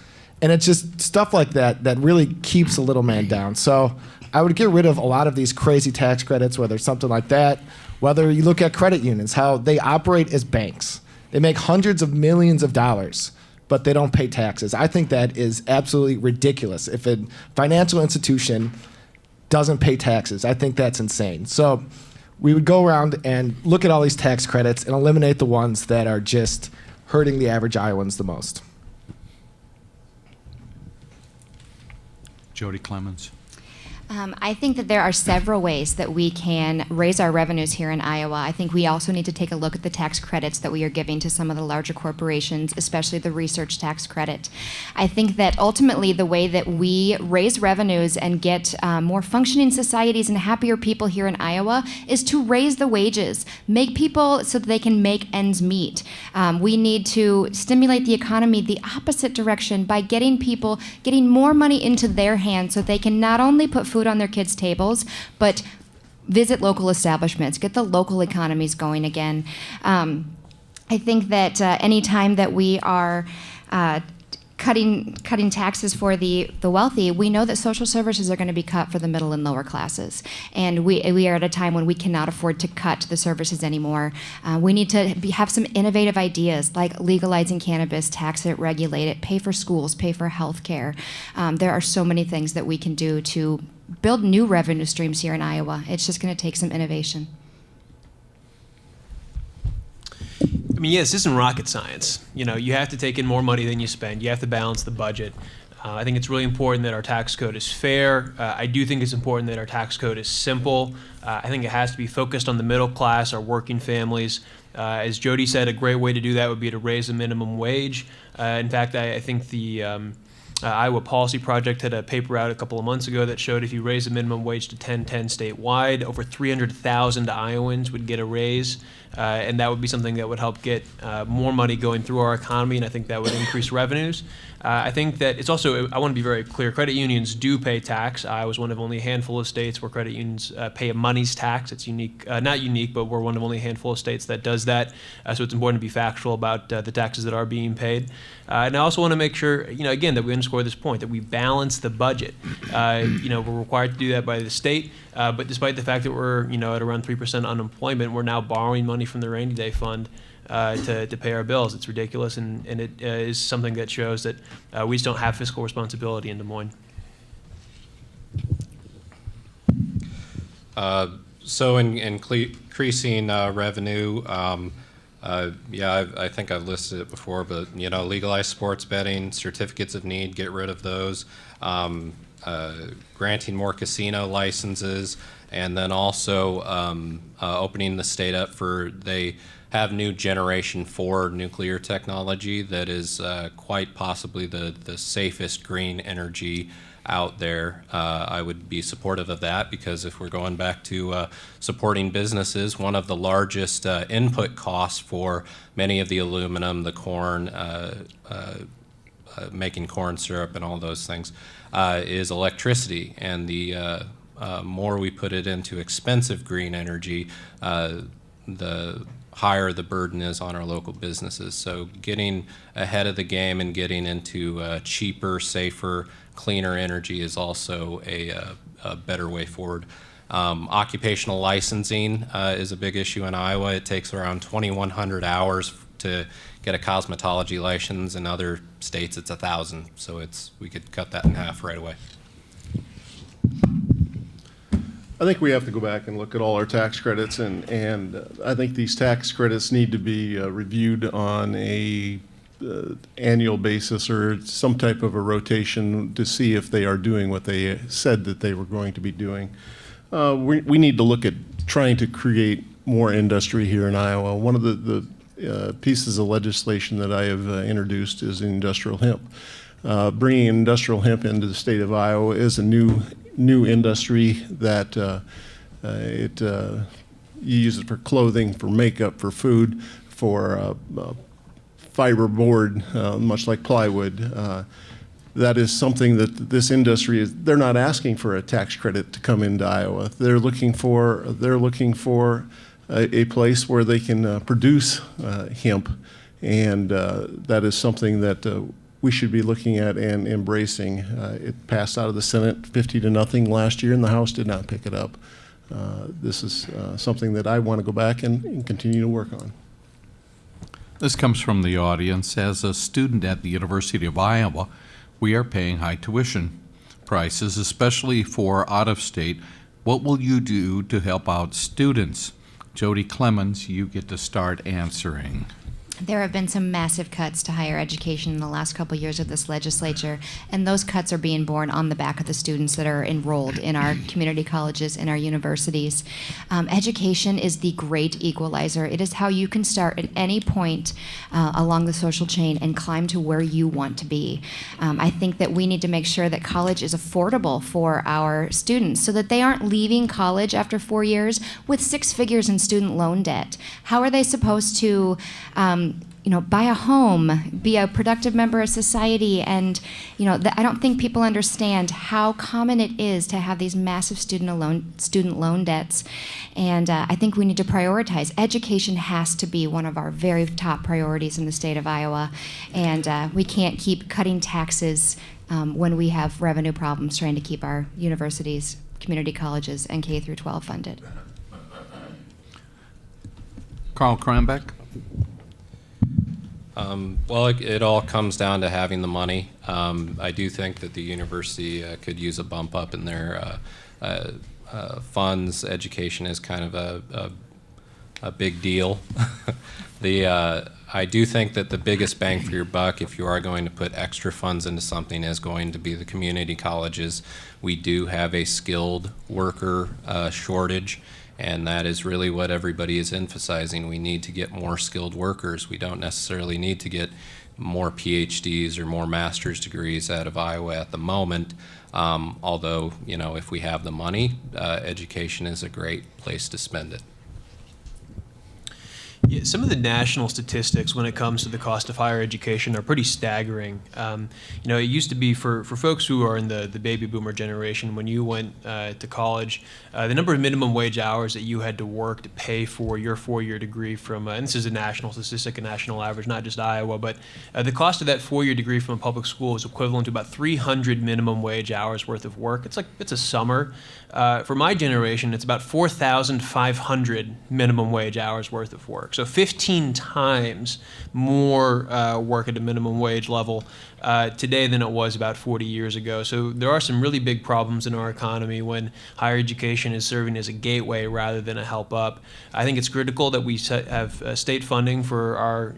And it's just stuff like that that really keeps the little man down. So I would get rid of a lot of these crazy tax credits, whether it's something like that, whether you look at credit unions, how they operate as banks. They make hundreds of millions of dollars, but they don't pay taxes. I think that is absolutely ridiculous. If a financial institution doesn't pay taxes, I think that's insane. So we would go around and look at all these tax credits and eliminate the ones that are just hurting the average Iowans the most. Jodi, Clemens. I think that there are several ways that we can raise our revenues here in Iowa. I think we also need to take a look at the tax credits that we are giving to some of the larger corporations, especially the research tax credit. I think that ultimately the way that we raise revenues and get more functioning societies and happier people here in Iowa is to raise the wages, make people so that they can make ends meet. We need to stimulate the economy the opposite direction by getting more money into their hands so they can not only put food on their kids' tables, but visit local establishments, get the local economies going again. I think that any time that we are cutting taxes for the wealthy, we know that social services are going to be cut for the middle and lower classes. And we are at a time when we cannot afford to cut the services anymore. We need to have some innovative ideas like legalizing cannabis, tax it, regulate it, pay for schools, pay for health care. There are so many things that we can do to build new revenue streams here in Iowa. It's just going to take some innovation. I mean, yeah, this isn't rocket science. You know, you have to take in more money than you spend. You have to balance the budget. I think it's really important that our tax code is fair. I do think it's important that our tax code is simple. I think it has to be focused on the middle class, our working families. As Jodi said, a great way to do that would be to raise the minimum wage. In fact, I think the Iowa Policy Project had a paper out a couple of months ago that showed if you raise the minimum wage to $10.10 statewide, over 300,000 Iowans would get a raise, and that would be something that would help get more money going through our economy, and I think that would increase revenues. I think that it's also, I want to be very clear, credit unions do pay tax. Iowa's one of only a handful of states where credit unions pay a monies tax. It's unique, not unique, but we're one of only a handful of states that does that. So it's important to be factual about the taxes that are being paid. And I also want to make sure, again, that we underscore this point, that we balance the budget. We're required to do that by the state, but despite the fact that we're, at around 3% unemployment, we're now borrowing money from the rainy day fund to pay our bills. It's ridiculous, and it is something that shows that we just don't have fiscal responsibility in Des Moines. So in increasing revenue, I think I've listed it before, but legalize sports betting, certificates of need, get rid of those, granting more casino licenses, and then also opening the state up for, they have new Generation 4 nuclear technology that is quite possibly the safest green energy out there. I would be supportive of that, because if we're going back to supporting businesses, one of the largest input costs for many of the aluminum, the corn, making corn syrup and all those things, is electricity. And the more we put it into expensive green energy, the higher the burden is on our local businesses. So getting ahead of the game and getting into cheaper, safer, cleaner energy is also a better way forward. Occupational licensing is a big issue in Iowa. It takes around 2,100 hours to get a cosmetology license. In other states, it's 1,000. So we could cut that in half right away. I think we have to go back and look at all our tax credits, and I think these tax credits need to be reviewed on a annual basis or some type of a rotation to see if they are doing what they said that they were going to be doing. We need to look at trying to create more industry here in Iowa. One of the pieces of legislation that I have introduced is industrial hemp. Bringing industrial hemp into the state of Iowa is a new industry that you use it for clothing, for makeup, for food, for fiber board, much like plywood. That is something that this industry is. They're not asking for a tax credit to come into Iowa. They're looking for a place where they can produce hemp, and that is something that we should be looking at and embracing. It passed out of the Senate 50-0 last year, and the House did not pick it up. This is something that I want to go back and continue to work on. This comes from the audience. As a student at the University of Iowa, we are paying high tuition prices, especially for out-of-state. What will you do to help out students? Jodi Clemens, you get to start answering. There have been some massive cuts to higher education in the last couple of years of this legislature, and those cuts are being borne on the back of the students that are enrolled in our community colleges and our universities. Education is the great equalizer. It is how you can start at any point along the social chain and climb to where you want to be. I think that we need to make sure that college is affordable for our students so that they aren't leaving college after 4 years with 6 figures in student loan debt. How are they supposed to buy a home, be a productive member of society. And, I don't think people understand how common it is to have these massive student loan debts. And I think we need to prioritize. Education has to be one of our very top priorities in the state of Iowa. And we can't keep cutting taxes when we have revenue problems trying to keep our universities, community colleges, and K through 12 funded. Krambeck? Well, it all comes down to having the money. I do think that the university could use a bump up in their funds. Education is kind of a big deal. I do think that the biggest bang for your buck, if you are going to put extra funds into something, is going to be the community colleges. We do have a skilled worker shortage, and that is really what everybody is emphasizing. We need to get more skilled workers. We don't necessarily need to get more PhDs or more master's degrees out of Iowa at the moment. Although, if we have the money, education is a great place to spend it. Yeah, some of the national statistics when it comes to the cost of higher education are pretty staggering. It used to be for folks who are in the baby boomer generation, when you went to college, the number of minimum wage hours that you had to work to pay for your four-year degree from, and this is a national statistic, a national average, not just Iowa, but the cost of that four-year degree from a public school is equivalent to about 300 minimum wage hours worth of work. It's a summer. For my generation, it's about 4,500 minimum wage hours worth of work. So 15 times more work at a minimum wage level today than it was about 40 years ago. So there are some really big problems in our economy when higher education is serving as a gateway rather than a help up. I think it's critical that we have state funding for our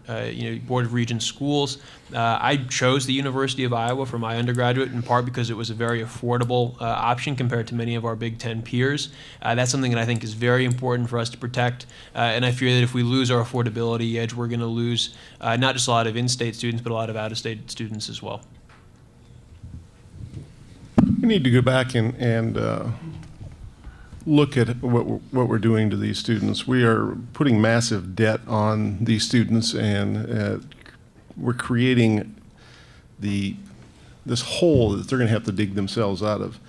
Board of Regents schools. I chose the University of Iowa for my undergraduate in part because it was a very affordable option compared to many of our Big Ten peers. That's something that I think is very important for us to protect. And I fear that if we lose our affordability edge, we're going to lose not just a lot of in-state students, but a lot of out-of-state students as well. We need to go back and look at what we're doing to these students. We are putting massive debt on these students, and we're creating this hole that they're going to have to dig themselves out of.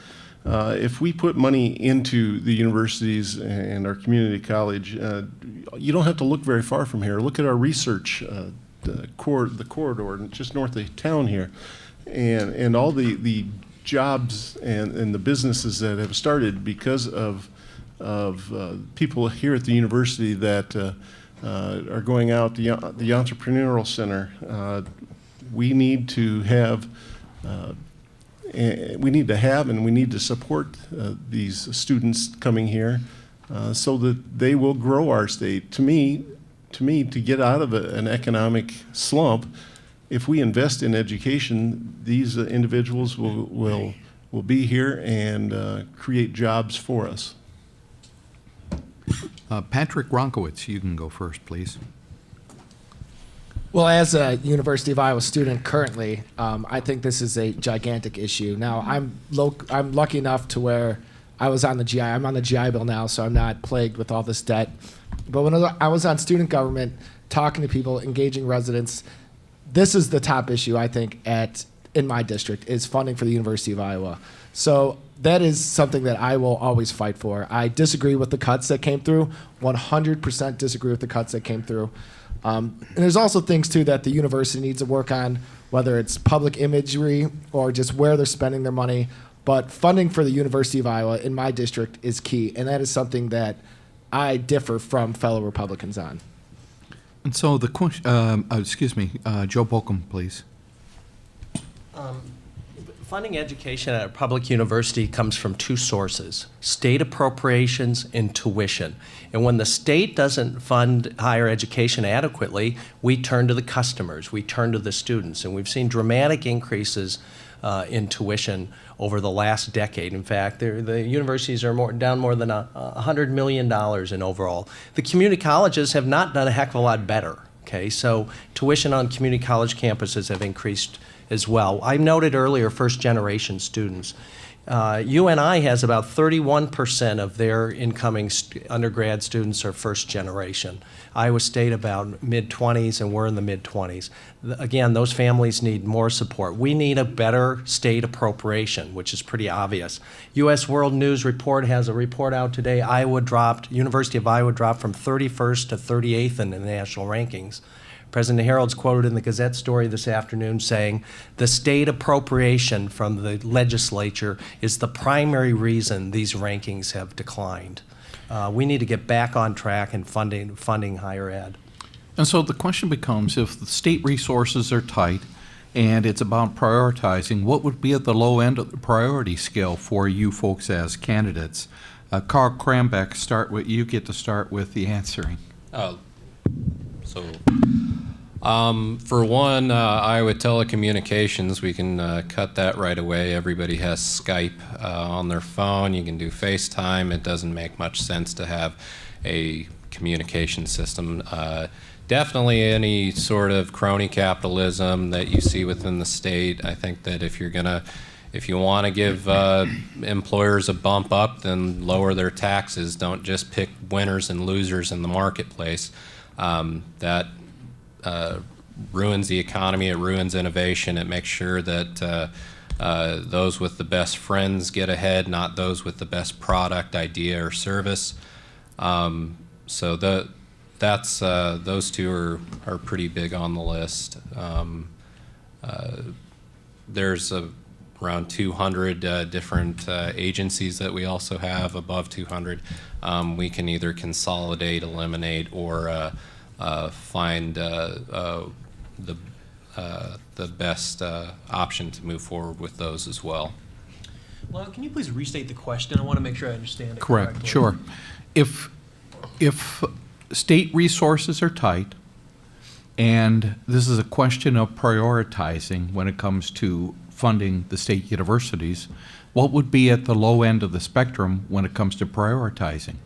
If we put money into the universities and our community college, you don't have to look very far from here. Look at our research, the corridor just north of town here, and all the jobs and the businesses that have started because of people here at the university that are going out the entrepreneurial center. We need to have and we need to support these students coming here so that they will grow our state. To me, to get out of an economic slump, if we invest in education, these individuals will be here and create jobs for us. Patrick Wronkiewicz, you can go first, please. Well, as a University of Iowa student currently, I think this is a gigantic issue. Now, I'm lucky enough to where I was on the GI. I'm on the GI Bill now, so I'm not plagued with all this debt. But when I was on student government, talking to people, engaging residents, this is the top issue, I think, in my district, is funding for the University of Iowa. So that is something that I will always fight for. I disagree with the cuts that came through, 100% disagree with the cuts that came through. And there's also things, too, that the university needs to work on, whether it's public imagery or just where they're spending their money. But funding for the University of Iowa in my district is key, and that is something that I differ from fellow Republicans on. And so the question, Joe Bolkcom, please. Funding education at a public university comes from two sources: state appropriations and tuition. And when the state doesn't fund higher education adequately, we turn to the customers, we turn to the students. And we've seen dramatic increases in tuition over the last decade. In fact, the universities are down more than $100 million in overall. The community colleges have not done a heck of a lot better. Okay, so tuition on community college campuses have increased as well. I noted earlier first-generation students. UNI has about 31% of their incoming undergrad students are first generation. Iowa State about mid-20s, and we're in the mid-20s. Again, those families need more support. We need a better state appropriation, which is pretty obvious. U.S. World News Report has a report out today. University of Iowa dropped from 31st to 38th in the national rankings. President Harold's quoted in the Gazette story this afternoon saying, the state appropriation from the legislature is the primary reason these rankings have declined. We need to get back on track in funding higher ed. And so the question becomes, if the state resources are tight and it's about prioritizing, what would be at the low end of the priority scale for you folks as candidates? Carl Krambeck, you get to start with the answering. For one, Iowa Telecommunications, we can cut that right away. Everybody has Skype on their phone. You can do FaceTime. It doesn't make much sense to have a communication system. Definitely any sort of crony capitalism that you see within the state. I think that if you want to give employers a bump up, then lower their taxes. Don't just pick winners and losers in the marketplace. That ruins the economy, it ruins innovation, it makes sure that those with the best friends get ahead, not those with the best product, idea, or service. So those two are pretty big on the list. There's around 200 different agencies that we also have, above 200. We can either consolidate, eliminate, or find the best option to move forward with those as well. Well, can you please restate the question? I want to make sure I understand it Correct, correctly. sure. If state resources are tight, and this is a question of prioritizing when it comes to funding the state universities, what would be at the low end of the spectrum when it comes to prioritizing?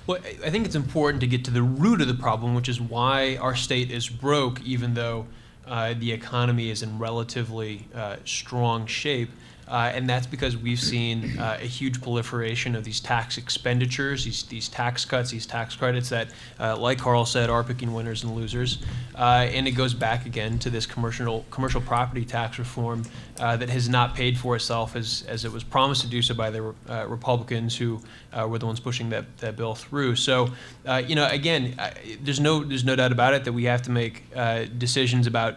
Well, I think it's important to get to the root of the problem, which is why our state is broke, even though the economy is in relatively strong shape. And that's because we've seen a huge proliferation of these tax expenditures, these tax cuts, these tax credits that, like Carl said, are picking winners and losers. And it goes back again to this commercial property tax reform that has not paid for itself as it was promised to do so by the Republicans who were the ones pushing that bill through. So, again, there's no doubt about it that we have to make decisions about,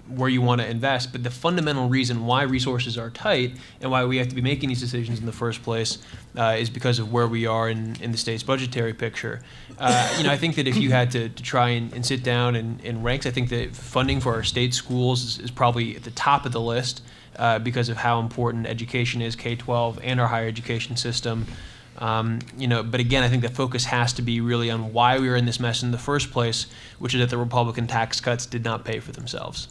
where you want to invest, but the fundamental reason why resources are tight and why we have to be making these decisions in the first place is because of where we are in the state's budgetary picture. I think that if you had to try and sit down in ranks, I think that funding for our state schools is probably at the top of the list because of how important education is, K-12 and our higher education system. But again, I think the focus has to be really on why we were in this mess in the first place, which is that the Republican tax cuts did not pay for themselves.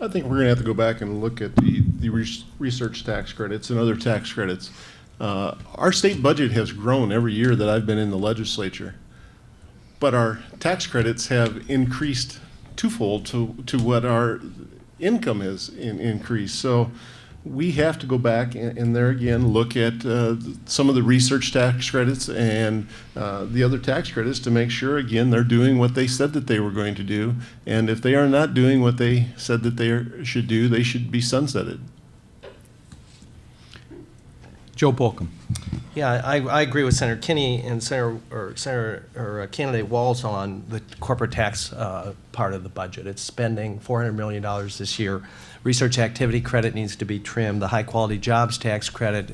I think we're going to have to go back and look at the research tax credits and other tax credits. Our state budget has grown every year that I've been in the legislature, but our tax credits have increased twofold to what our income has increased. So we have to go back and there again look at some of the research tax credits and the other tax credits to make sure, again, they're doing what they said that they were going to do. And if they are not doing what they said that they should do, they should be sunsetted. Joe Bolkcom. Yeah, I agree with Senator Kinney and candidate Wahls on the corporate tax part of the budget. It's spending $400 million this year. Research activity credit needs to be trimmed. The high-quality jobs tax credit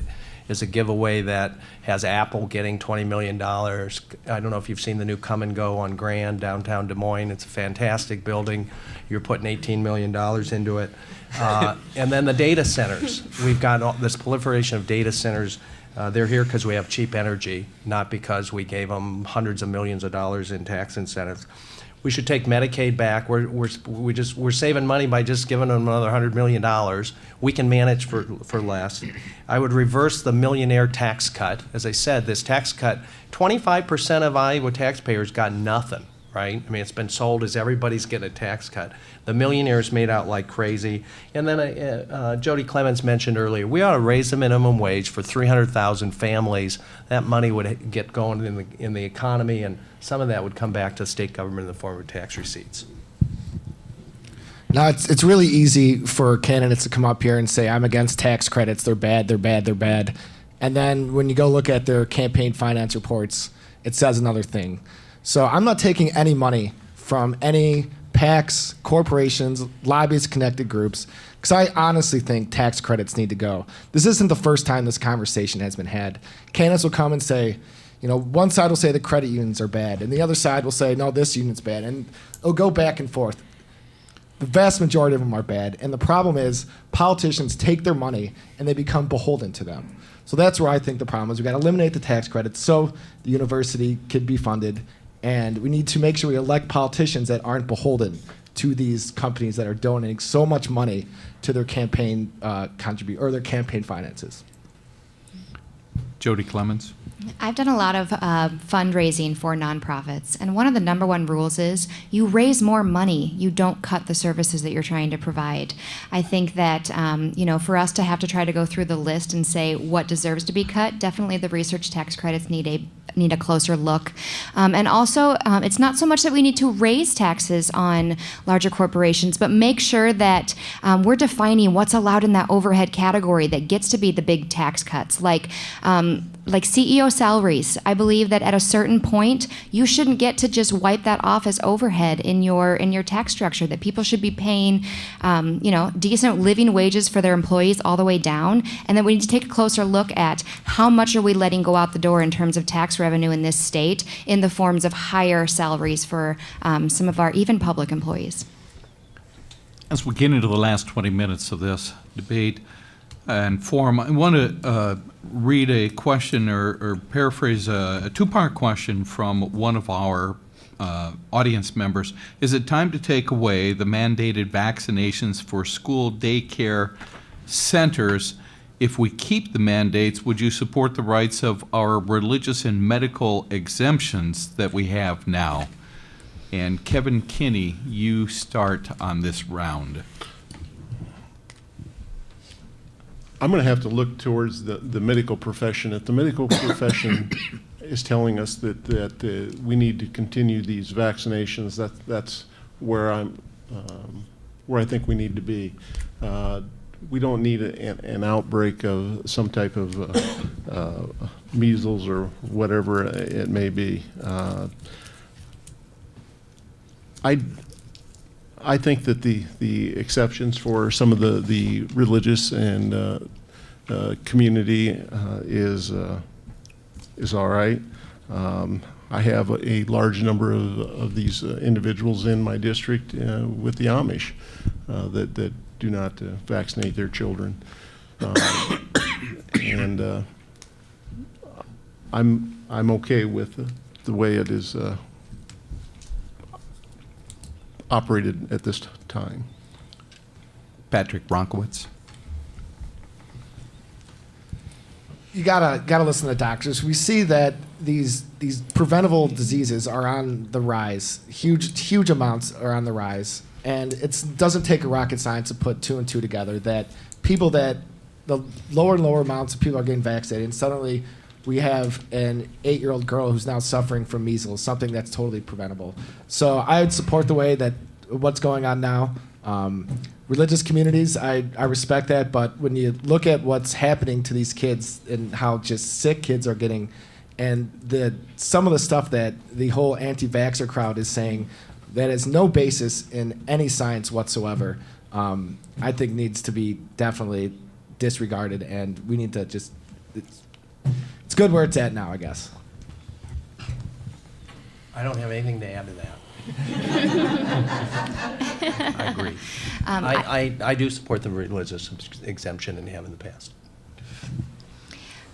is a giveaway that has Apple getting $20 million. I don't know if you've seen the new Come and Go on Grand, downtown Des Moines. It's a fantastic building. You're putting $18 million into it. And then the data centers. We've got this proliferation of data centers. They're here because we have cheap energy, not because we gave them hundreds of millions of dollars in tax incentives. We should take Medicaid back. We're saving money by just giving them another $100 million. We can manage for less. I would reverse the millionaire tax cut. As I said, this tax cut, 25% of Iowa taxpayers got nothing. right? I mean, it's been sold as everybody's getting a tax cut. The millionaires made out like crazy. And then Jodi Clemens mentioned earlier, we ought to raise the minimum wage for 300,000 families. That money would get going in the economy, and some of that would come back to state government in the form of tax receipts. Now, it's really easy for candidates to come up here and say, I'm against tax credits, they're bad, they're bad, they're bad. And then when you go look at their campaign finance reports, it says another thing. So I'm not taking any money from any PACs, corporations, lobbyist-connected groups, because I honestly think tax credits need to go. This isn't the first time this conversation has been had. Candidates will come and say, you know, one side will say the credit unions are bad, and the other side will say, no, this union's bad, and it'll go back and forth. The vast majority of them are bad, and the problem is politicians take their money and they become beholden to them. So that's where I think the problem is. We've got to eliminate the tax credits so the university could be funded, and we need to make sure we elect politicians that aren't beholden to these companies that are donating so much money to their campaign their campaign finances. Jodi Clemens. I've done a lot of fundraising for nonprofits, and one of the number one rules is you raise more money. You don't cut the services that you're trying to provide. I think that for us to have to try to go through the list and say what deserves to be cut, definitely the research tax credits need a closer look. And also, it's not so much that we need to raise taxes on larger corporations, but make sure that we're defining what's allowed in that overhead category that gets to be the big tax cuts, like CEO salaries. I believe that at a certain point, you shouldn't get to just wipe that off as overhead in your tax structure, that people should be paying decent living wages for their employees all the way down, and then we need to take a closer look at how much are we letting go out the door in terms of tax revenue in this state in the forms of higher salaries for some of our even public employees. As we get into the last 20 minutes of this debate and forum, I want to read a question or paraphrase a two-part question from one of our audience members. Is it time to take away the mandated vaccinations for school daycare centers? If we keep the mandates, would you support the rights of our religious and medical exemptions that we have now? And Kevin Kinney, you start on this round. I'm going to have to look towards the medical profession. If the medical profession is telling us that we need to continue these vaccinations, that's where I think we need to be. We don't need an outbreak of some type of measles or whatever it may be. I think that the exceptions for some of the religious and community is all right. I have a large number of these individuals in my district with the Amish that do not vaccinate their children, and I'm okay with the way it is operated at this time. Patrick Wronkiewicz. You gotta listen to doctors. We see that these preventable diseases are on the rise. Huge amounts are on the rise, and it doesn't take a rocket science to put two and two together. That the lower and lower amounts of people are getting vaccinated, and suddenly we have an 8-year-old girl who's now suffering from measles, something that's totally preventable. So I would support the way that what's going on now. Religious communities, I respect that, but when you look at what's happening to these kids and how just sick kids are getting, and some of the stuff that the whole anti-vaxxer crowd is saying that has no basis in any science whatsoever, I think needs to be definitely disregarded, and we need to just, it's good where it's at now, I guess. I don't have anything to add to that. I agree. I do support the religious exemption and have in the past.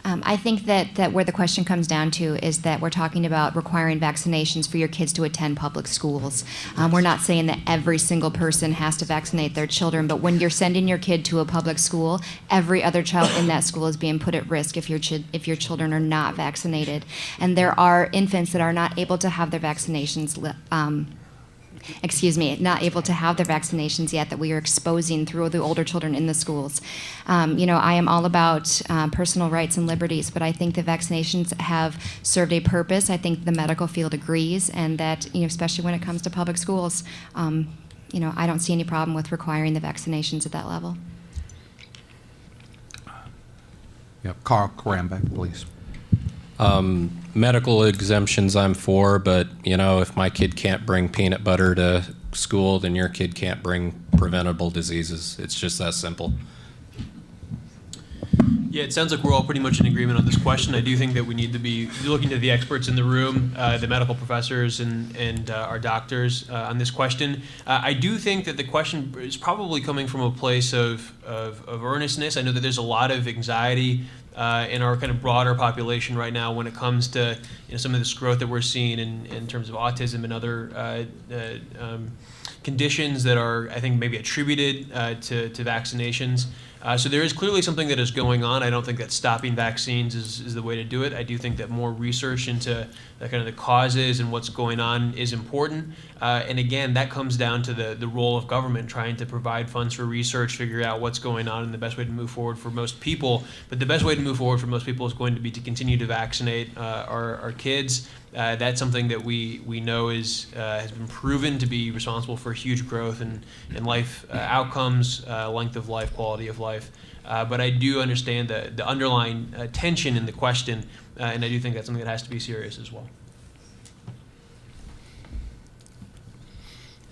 I think that where the question comes down to is that we're talking about requiring vaccinations for your kids to attend public schools. We're not saying that every single person has to vaccinate their children, but when you're sending your kid to a public school, every other child in that school is being put at risk if your children are not vaccinated. And there are infants that are not able to have their vaccinations not able to have their vaccinations yet that we are exposing through the older children in the schools. I am all about personal rights and liberties, but I think the vaccinations have served a purpose. I think the medical field agrees, and that, especially when it comes to public schools, I don't see any problem with requiring the vaccinations at that level. Yep, Krambeck, please. Medical exemptions I'm for, but if my kid can't bring peanut butter to school, then your kid can't bring preventable diseases. It's just that simple. Yeah, it sounds like we're all pretty much in agreement on this question. I do think that we need to be looking to the experts in the room, the medical professors and our doctors on this question. I do think that the question is probably coming from a place of earnestness. I know that there's a lot of anxiety in our kind of broader population right now when it comes to some of this growth that we're seeing in terms of autism and other conditions that are, I think, maybe attributed to vaccinations. So there is clearly something that is going on. I don't think that stopping vaccines is the way to do it. I do think that more research into the kind of the causes and what's going on is important. And again, that comes down to the role of government trying to provide funds for research, figure out what's going on, and the best way to move forward for most people. But the best way to move forward for most people is going to be to continue to vaccinate our kids. That's something that we know has been proven to be responsible for huge growth in life outcomes, length of life, quality of life. But I do understand the underlying tension in the question, and I do think that's something that has to be serious as well.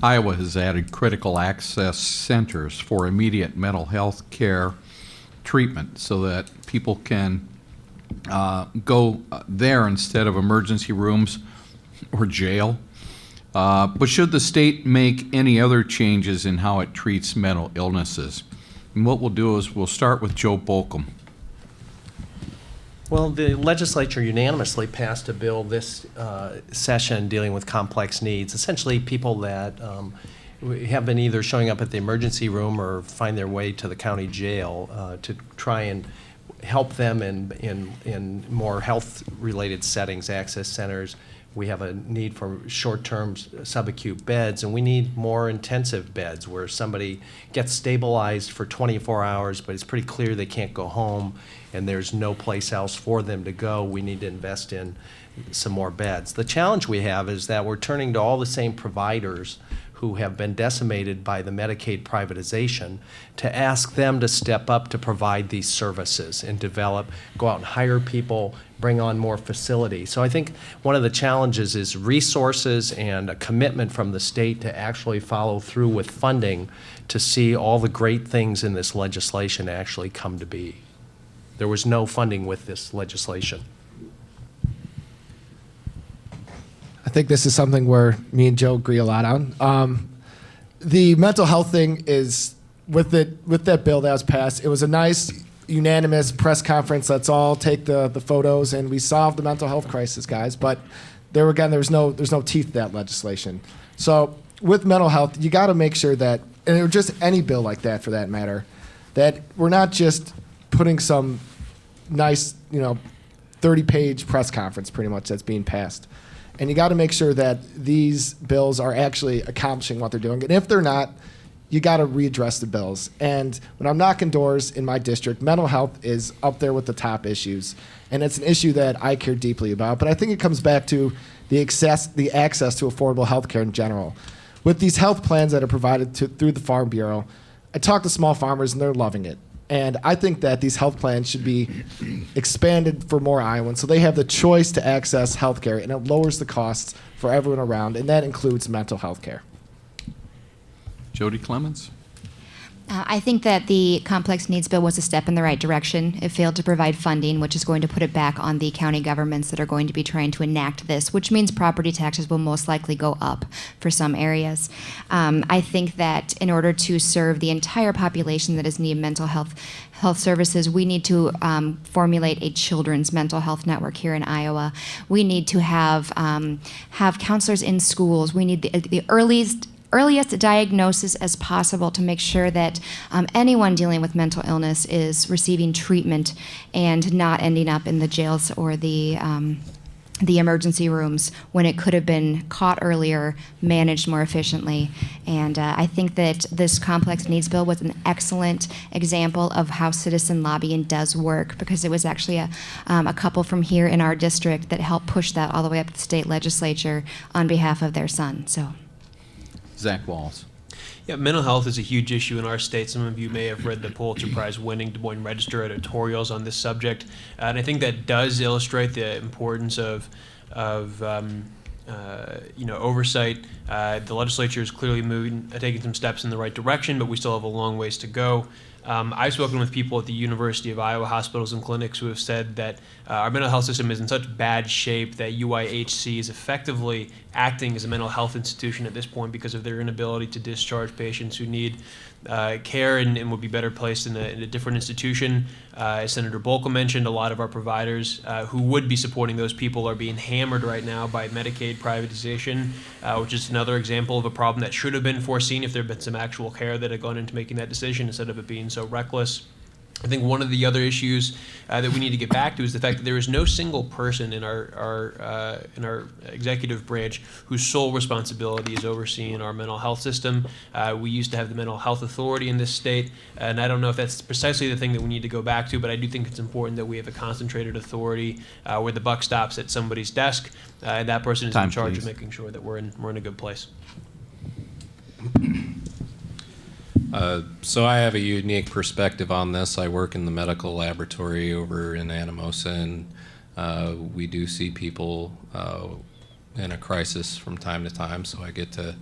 Iowa has added critical access centers for immediate mental health care treatment so that people can go there instead of emergency rooms or jail. But should the state make any other changes in how it treats mental illnesses? And what we'll do is we'll start with Joe Bolkcom. Well, the legislature unanimously passed a bill this session dealing with complex needs, essentially people that have been either showing up at the emergency room or find their way to the county jail to try and help them in more health-related settings, access centers. We have a need for short-term subacute beds, and we need more intensive beds where somebody gets stabilized for 24 hours, but it's pretty clear they can't go home, and there's no place else for them to go. We need to invest in some more beds. The challenge we have is that we're turning to all the same providers who have been decimated by the Medicaid privatization to ask them to step up to provide these services and go out and hire people, bring on more facilities. So I think one of the challenges is resources and a commitment from the state to actually follow through with funding to see all the great things in this legislation actually come to be. There was no funding with this legislation. I think this is something where me and Joe agree a lot on. The mental health thing is, with that bill that was passed, it was a nice, unanimous press conference. Let's all take the photos, and we solved the mental health crisis, guys. But there's no teeth to that legislation. So with mental health, you got to make sure that, and just any bill like that for that matter, that we're not just putting some nice, 30-page press conference pretty much that's being passed. And you got to make sure that these bills are actually accomplishing what they're doing. And if they're not, you got to readdress the bills. And when I'm knocking doors in my district, mental health is up there with the top issues. And it's an issue that I care deeply about. But I think it comes back to the access to affordable health care in general. With these health plans that are provided through the Farm Bureau, I talk to small farmers and they're loving it. And I think that these health plans should be expanded for more Iowans so they have the choice to access health care, and it lowers the costs for everyone around, and that includes mental health care. Jodi Clemens. I think that the complex needs bill was a step in the right direction. It failed to provide funding, which is going to put it back on the county governments that are going to be trying to enact this, which means property taxes will most likely go up for some areas. I think that in order to serve the entire population that is in need of mental health services, we need to formulate a children's mental health network here in Iowa. We need to have counselors in schools. We need the earliest diagnosis as possible to make sure that anyone dealing with mental illness is receiving treatment and not ending up in the jails or the emergency rooms when it could have been caught earlier, managed more efficiently. And I think that this complex needs bill was an excellent example of how citizen lobbying does work, because it was actually a couple from here in our district that helped push that all the way up to the state legislature on behalf of their son. So. Zack Wahls. Yeah, mental health is a huge issue in our state. Some of you may have read the Pulitzer Prize-winning Des Moines Register editorials on this subject, and I think that does illustrate the importance of oversight. The legislature is clearly taking some steps in the right direction, but we still have a long ways to go. I've spoken with people at the University of Iowa hospitals and clinics who have said that our mental health system is in such bad shape that UIHC is effectively acting as a mental health institution at this point because of their inability to discharge patients who need care and would be better placed in a different institution. As Senator Bolkcom mentioned, a lot of our providers who would be supporting those people are being hammered right now by Medicaid privatization, which is another example of a problem that should have been foreseen if there had been some actual care that had gone into making that decision instead of it being so reckless. I think one of the other issues that we need to get back to is the fact that there is no single person in our executive branch whose sole responsibility is overseeing our mental health system. We used to have the mental health authority in this state, and I don't know if that's precisely the thing that we need to go back to, but I do think it's important that we have a concentrated authority where the buck stops at somebody's desk, and that person is in charge of making sure that we're in a good place. So I have a unique perspective on this. I work in the medical laboratory over in Anamosa, and we do see people in a crisis from time to time, so I get to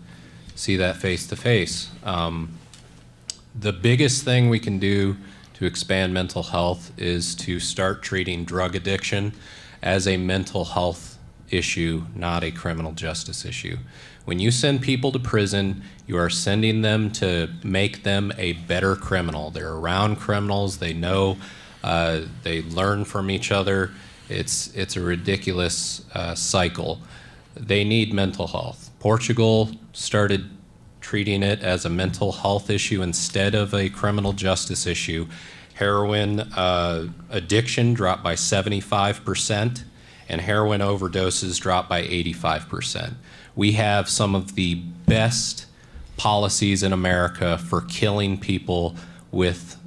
see that face to face. The biggest thing we can do to expand mental health is to start treating drug addiction as a mental health issue, not a criminal justice issue. When you send people to prison, you are sending them to make them a better criminal. They're around criminals, they know, they learn from each other. It's a ridiculous cycle. They need mental health. Portugal started treating it as a mental health issue instead of a criminal justice issue. Heroin addiction dropped by 75%, and heroin overdoses dropped by 85%. We have some of the best policies in America for killing people with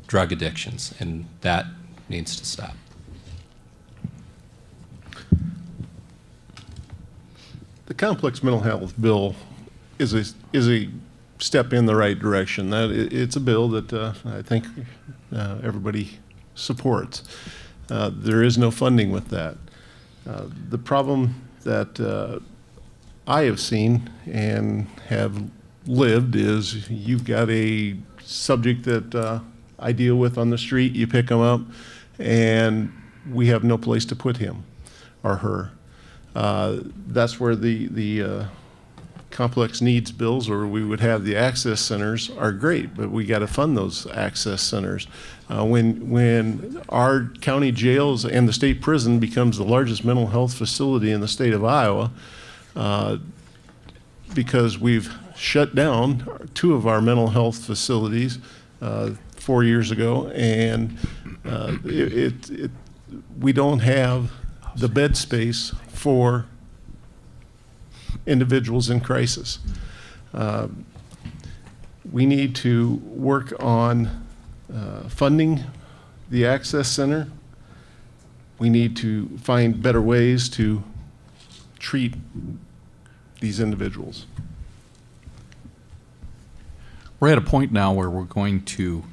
drug addictions, and that needs to stop. The complex mental health bill is a step in the right direction. It's a bill that I think everybody supports. There is no funding with that. The problem that I have seen and have lived is you've got a subject that I deal with on the street, you pick them up, and we have no place to put him or her. That's where the complex needs bills, or we would have the access centers, are great, but we got to fund those access centers. When our county jails and the state prison becomes the largest mental health facility in the state of Iowa, because we've shut down 2 of our mental health facilities 4 years ago, and we don't have the bed space for individuals in crisis. We need to work on funding the access center. We need to find better ways to treat these individuals. We're at a point now where we're going to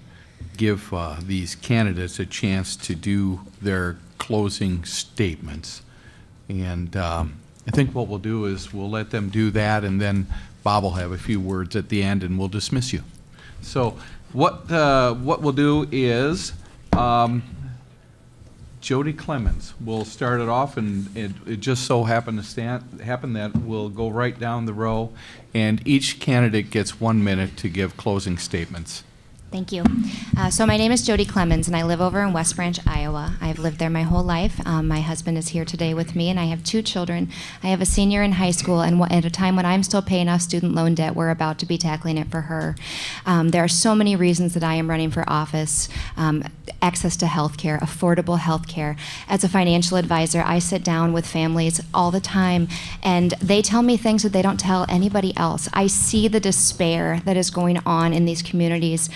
give these candidates a chance to do their closing statements. And I think what we'll do is we'll let them do that, and then Bob will have a few words at the end, and we'll dismiss you. So what we'll do is Jodi Clemens will start it off, and it just so happened that we'll go right down the row, and each candidate gets 1 minute to give closing statements. Thank you. So my name is Jodi Clemens, and I live over in West Branch, Iowa. I've lived there my whole life. My husband is here today with me, and I have 2 children. I have a senior in high school, and at a time when I'm still paying off student loan debt, we're about to be tackling it for her. There are so many reasons that I am running for office. Access to health care, affordable health care. As a financial advisor, I sit down with families all the time, and they tell me things that they don't tell anybody else. I see the despair that is going on in these communities.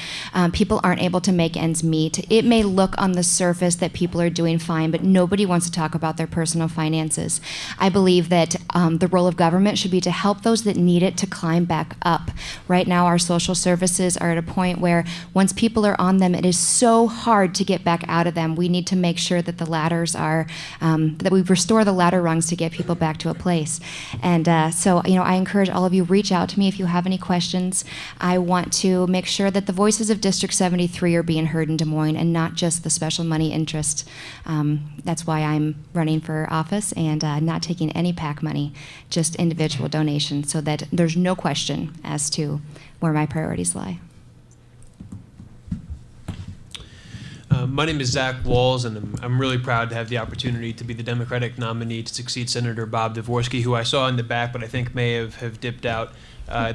People aren't able to make ends meet. It may look on the surface that people are doing fine, but nobody wants to talk about their personal finances. I believe that the role of government should be to help those that need it to climb back up. Right now, our social services are at a point where once people are on them, it is so hard to get back out of them. We need to make sure that the ladders are, that we restore the ladder rungs to get people back to a place. And so, I encourage all of you, reach out to me if you have any questions. I want to make sure that the voices of District 73 are being heard in Des Moines and not just the special money interest. That's why I'm running for office and not taking any PAC money, just individual donations, so that there's no question as to where my priorities lie. My name is Zack Wahls, and I'm really proud to have the opportunity to be the Democratic nominee to succeed Senator Bob Dvorsky, who I saw in the back, but I think may have dipped out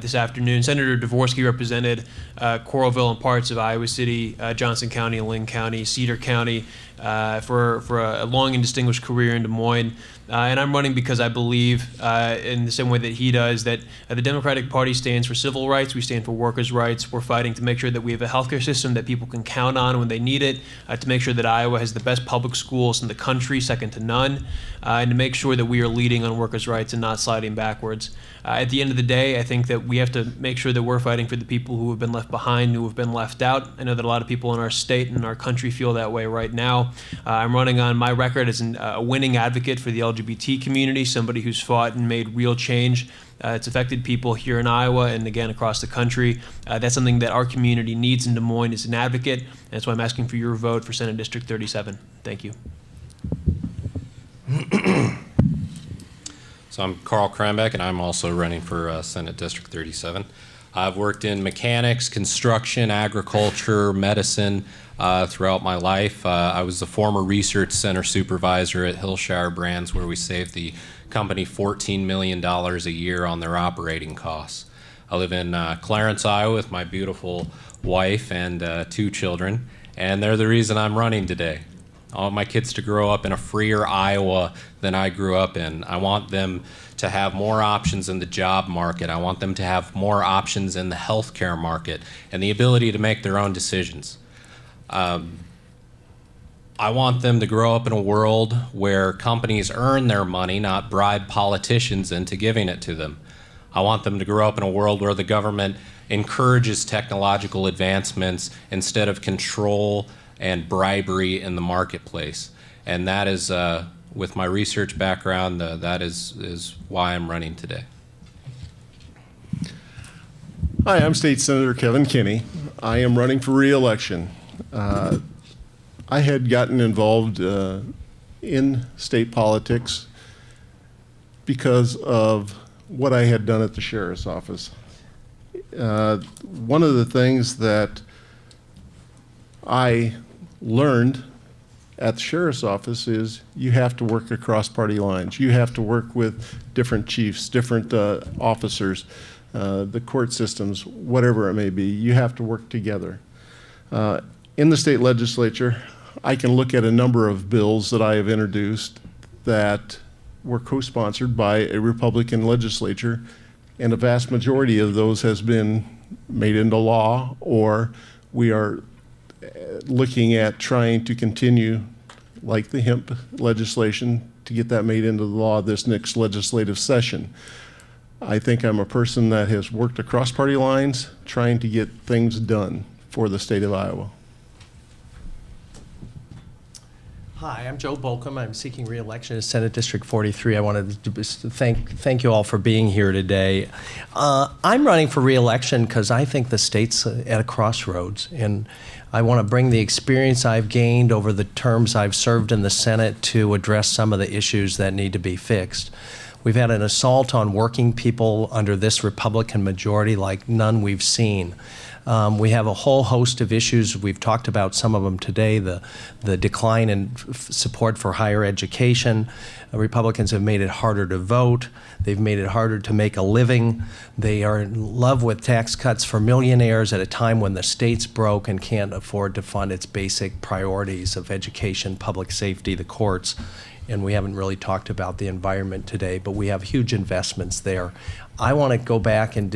this afternoon. Senator Dvorsky represented Coralville and parts of Iowa City, Johnson County, Lynn County, Cedar County for a long and distinguished career in Des Moines. And I'm running because I believe, in the same way that he does, that the Democratic Party stands for civil rights. We stand for workers' rights. We're fighting to make sure that we have a healthcare system that people can count on when they need it, to make sure that Iowa has the best public schools in the country, second to none, and to make sure that we are leading on workers' rights and not sliding backwards. At the end of the day, I think that we have to make sure that we're fighting for the people who have been left behind, who have been left out. I know that a lot of people in our state and our country feel that way right now. I'm running on my record as a winning advocate for the LGBT community, somebody who's fought and made real change. It's affected people here in Iowa and again across the country. That's something that our community needs in Des Moines as an advocate. And that's why I'm asking for your vote for Senate District 37. Thank you. So I'm Carl Krambeck, and I'm also running for Senate District 37. I've worked in mechanics, construction, agriculture, medicine throughout my life. I was the former research center supervisor at Hillshire Brands, where we saved the company $14 million a year on their operating costs. I live in Clarence, Iowa with my beautiful wife and 2 children, and they're the reason I'm running today. I want my kids to grow up in a freer Iowa than I grew up in. I want them to have more options in the job market. I want them to have more options in the healthcare market and the ability to make their own decisions. I want them to grow up in a world where companies earn their money, not bribe politicians into giving it to them. I want them to grow up in a world where the government encourages technological advancements instead of control and bribery in the marketplace. And that is, with my research background, that is why I'm running today. Hi, I'm State Senator Kevin Kinney. I am running for re-election. I had gotten involved in state politics because of what I had done at the sheriff's office. One of the things that I learned at the sheriff's office is you have to work across party lines. You have to work with different chiefs, different officers, the court systems, whatever it may be. You have to work together. In the state legislature, I can look at a number of bills that I have introduced that were co-sponsored by a Republican legislature, and a vast majority of those has been made into law, or we are looking at trying to continue, like the hemp legislation, to get that made into the law this next legislative session. I think I'm a person that has worked across party lines trying to get things done for the state of Iowa. Hi, I'm Joe Bolkcom. I'm seeking re-election as Senate District 43. I wanted to thank you all for being here today. I'm running for re-election because I think the state's at a crossroads, and I want to bring the experience I've gained over the terms I've served in the Senate to address some of the issues that need to be fixed. We've had an assault on working people under this Republican majority like none we've seen. We have a whole host of issues. We've talked about some of them today, the decline in support for higher education. Republicans have made it harder to vote. They've made it harder to make a living. They are in love with tax cuts for millionaires at a time when the state's broke and can't afford to fund its basic priorities of education, public safety, the courts. And we haven't really talked about the environment today, but we have huge investments there. I want to go back in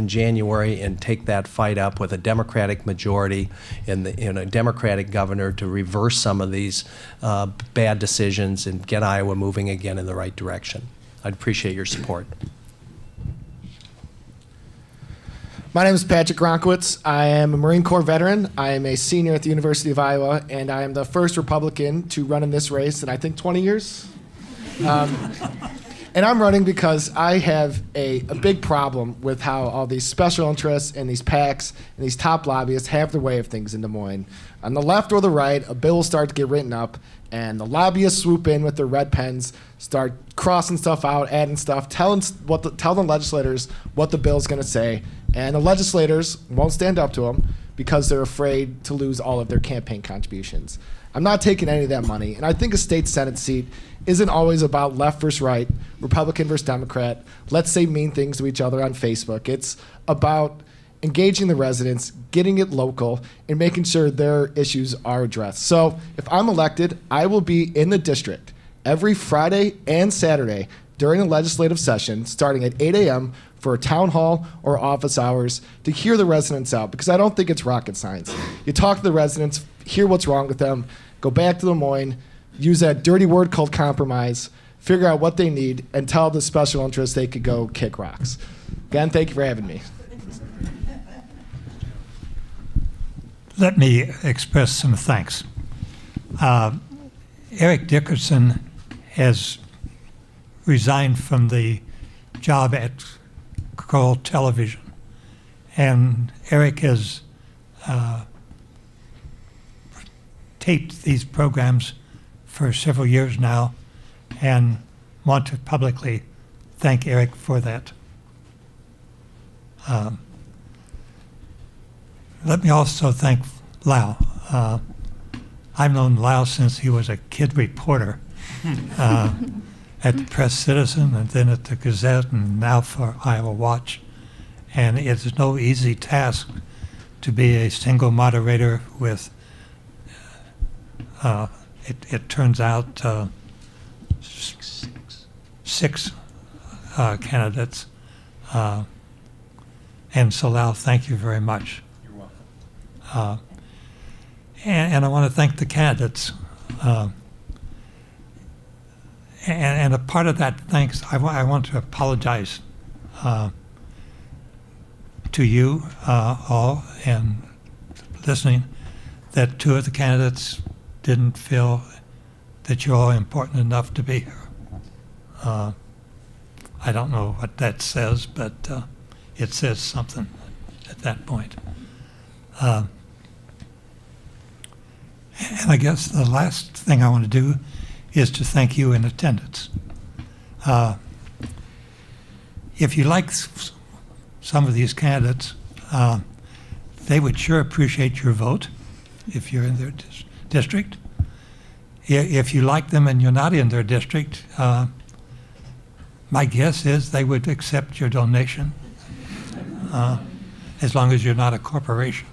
January and take that fight up with a Democratic majority and a Democratic governor to reverse some of these bad decisions and get Iowa moving again in the right direction. I'd appreciate your support. My name is Patrick Wronkiewicz. I am a Marine Corps veteran. I am a senior at the University of Iowa, and I am the first Republican to run in this race in, I think, 20 years. And I'm running because I have a big problem with how all these special interests and these PACs and these top lobbyists have their way of things in Des Moines. On the left or the right, a bill will start to get written up, and the lobbyists swoop in with their red pens, start crossing stuff out, adding stuff, tell the legislators what the bill's going to say, and the legislators won't stand up to them because they're afraid to lose all of their campaign contributions. I'm not taking any of that money, and I think a state Senate seat isn't always about left versus right, Republican versus Democrat, let's say mean things to each other on Facebook. It's about engaging the residents, getting it local, and making sure their issues are addressed. So if I'm elected, I will be in the district every Friday and Saturday during the legislative session, starting at 8 a.m. for a town hall or office hours to hear the residents out, because I don't think it's rocket science. You talk to the residents, hear what's wrong with them, go back to Des Moines, use that dirty word called compromise, figure out what they need, and tell the special interests they could go kick rocks. Again, thank you for having me. Let me express some thanks. Eric Dickerson has resigned from the job at Coral Television, and Eric has taped these programs for several years now, and want to publicly thank Eric for that. Let me also thank Lau. I've known Lau since he was a kid reporter at the Press Citizen, and then at the Gazette, and now for Iowa Watch. And it's no easy task to be a single moderator with, it turns out, six candidates. And so, Lau, thank you very much. You're welcome. And I want to thank the candidates. And a part of that thanks, I want to apologize to you all and listening that two of the candidates didn't feel that you're all important enough to be here. I don't know what that says, but it says something at that point. And I guess the last thing I want to do is to thank you in attendance. If you like some of these candidates, they would sure appreciate your vote if you're in their district. If you like them and you're not in their district, my guess is they would accept your donation, as long as you're not a corporation.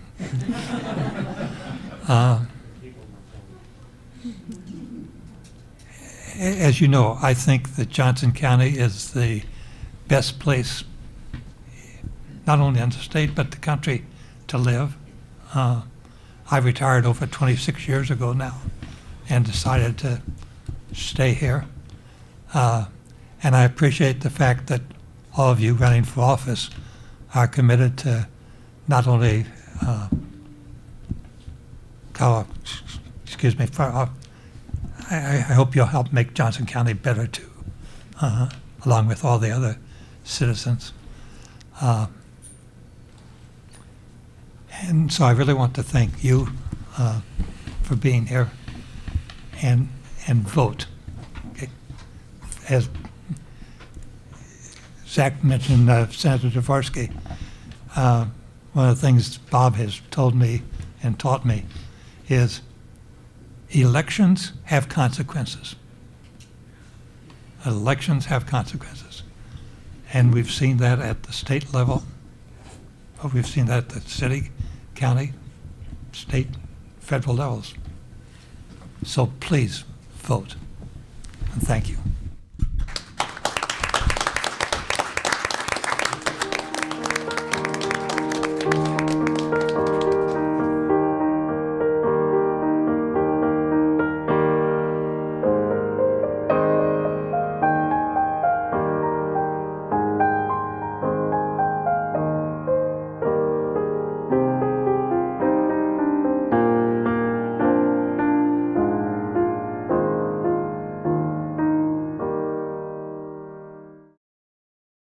As you know, I think that Johnson County is the best place, not only in the state, but the country to live. I retired over 26 years ago now and decided to stay here. And I appreciate the fact that all of you running for office are committed to not only I hope you'll help make Johnson County better too, along with all the other citizens. And so I really want to thank you for being here and vote. Okay. As Zack mentioned, Senator Dvorsky, one of the things Bob has told me and taught me is elections have consequences. Elections have consequences. And we've seen that at the state level. We've seen that at the city, county, state, federal levels. So please vote. And thank you.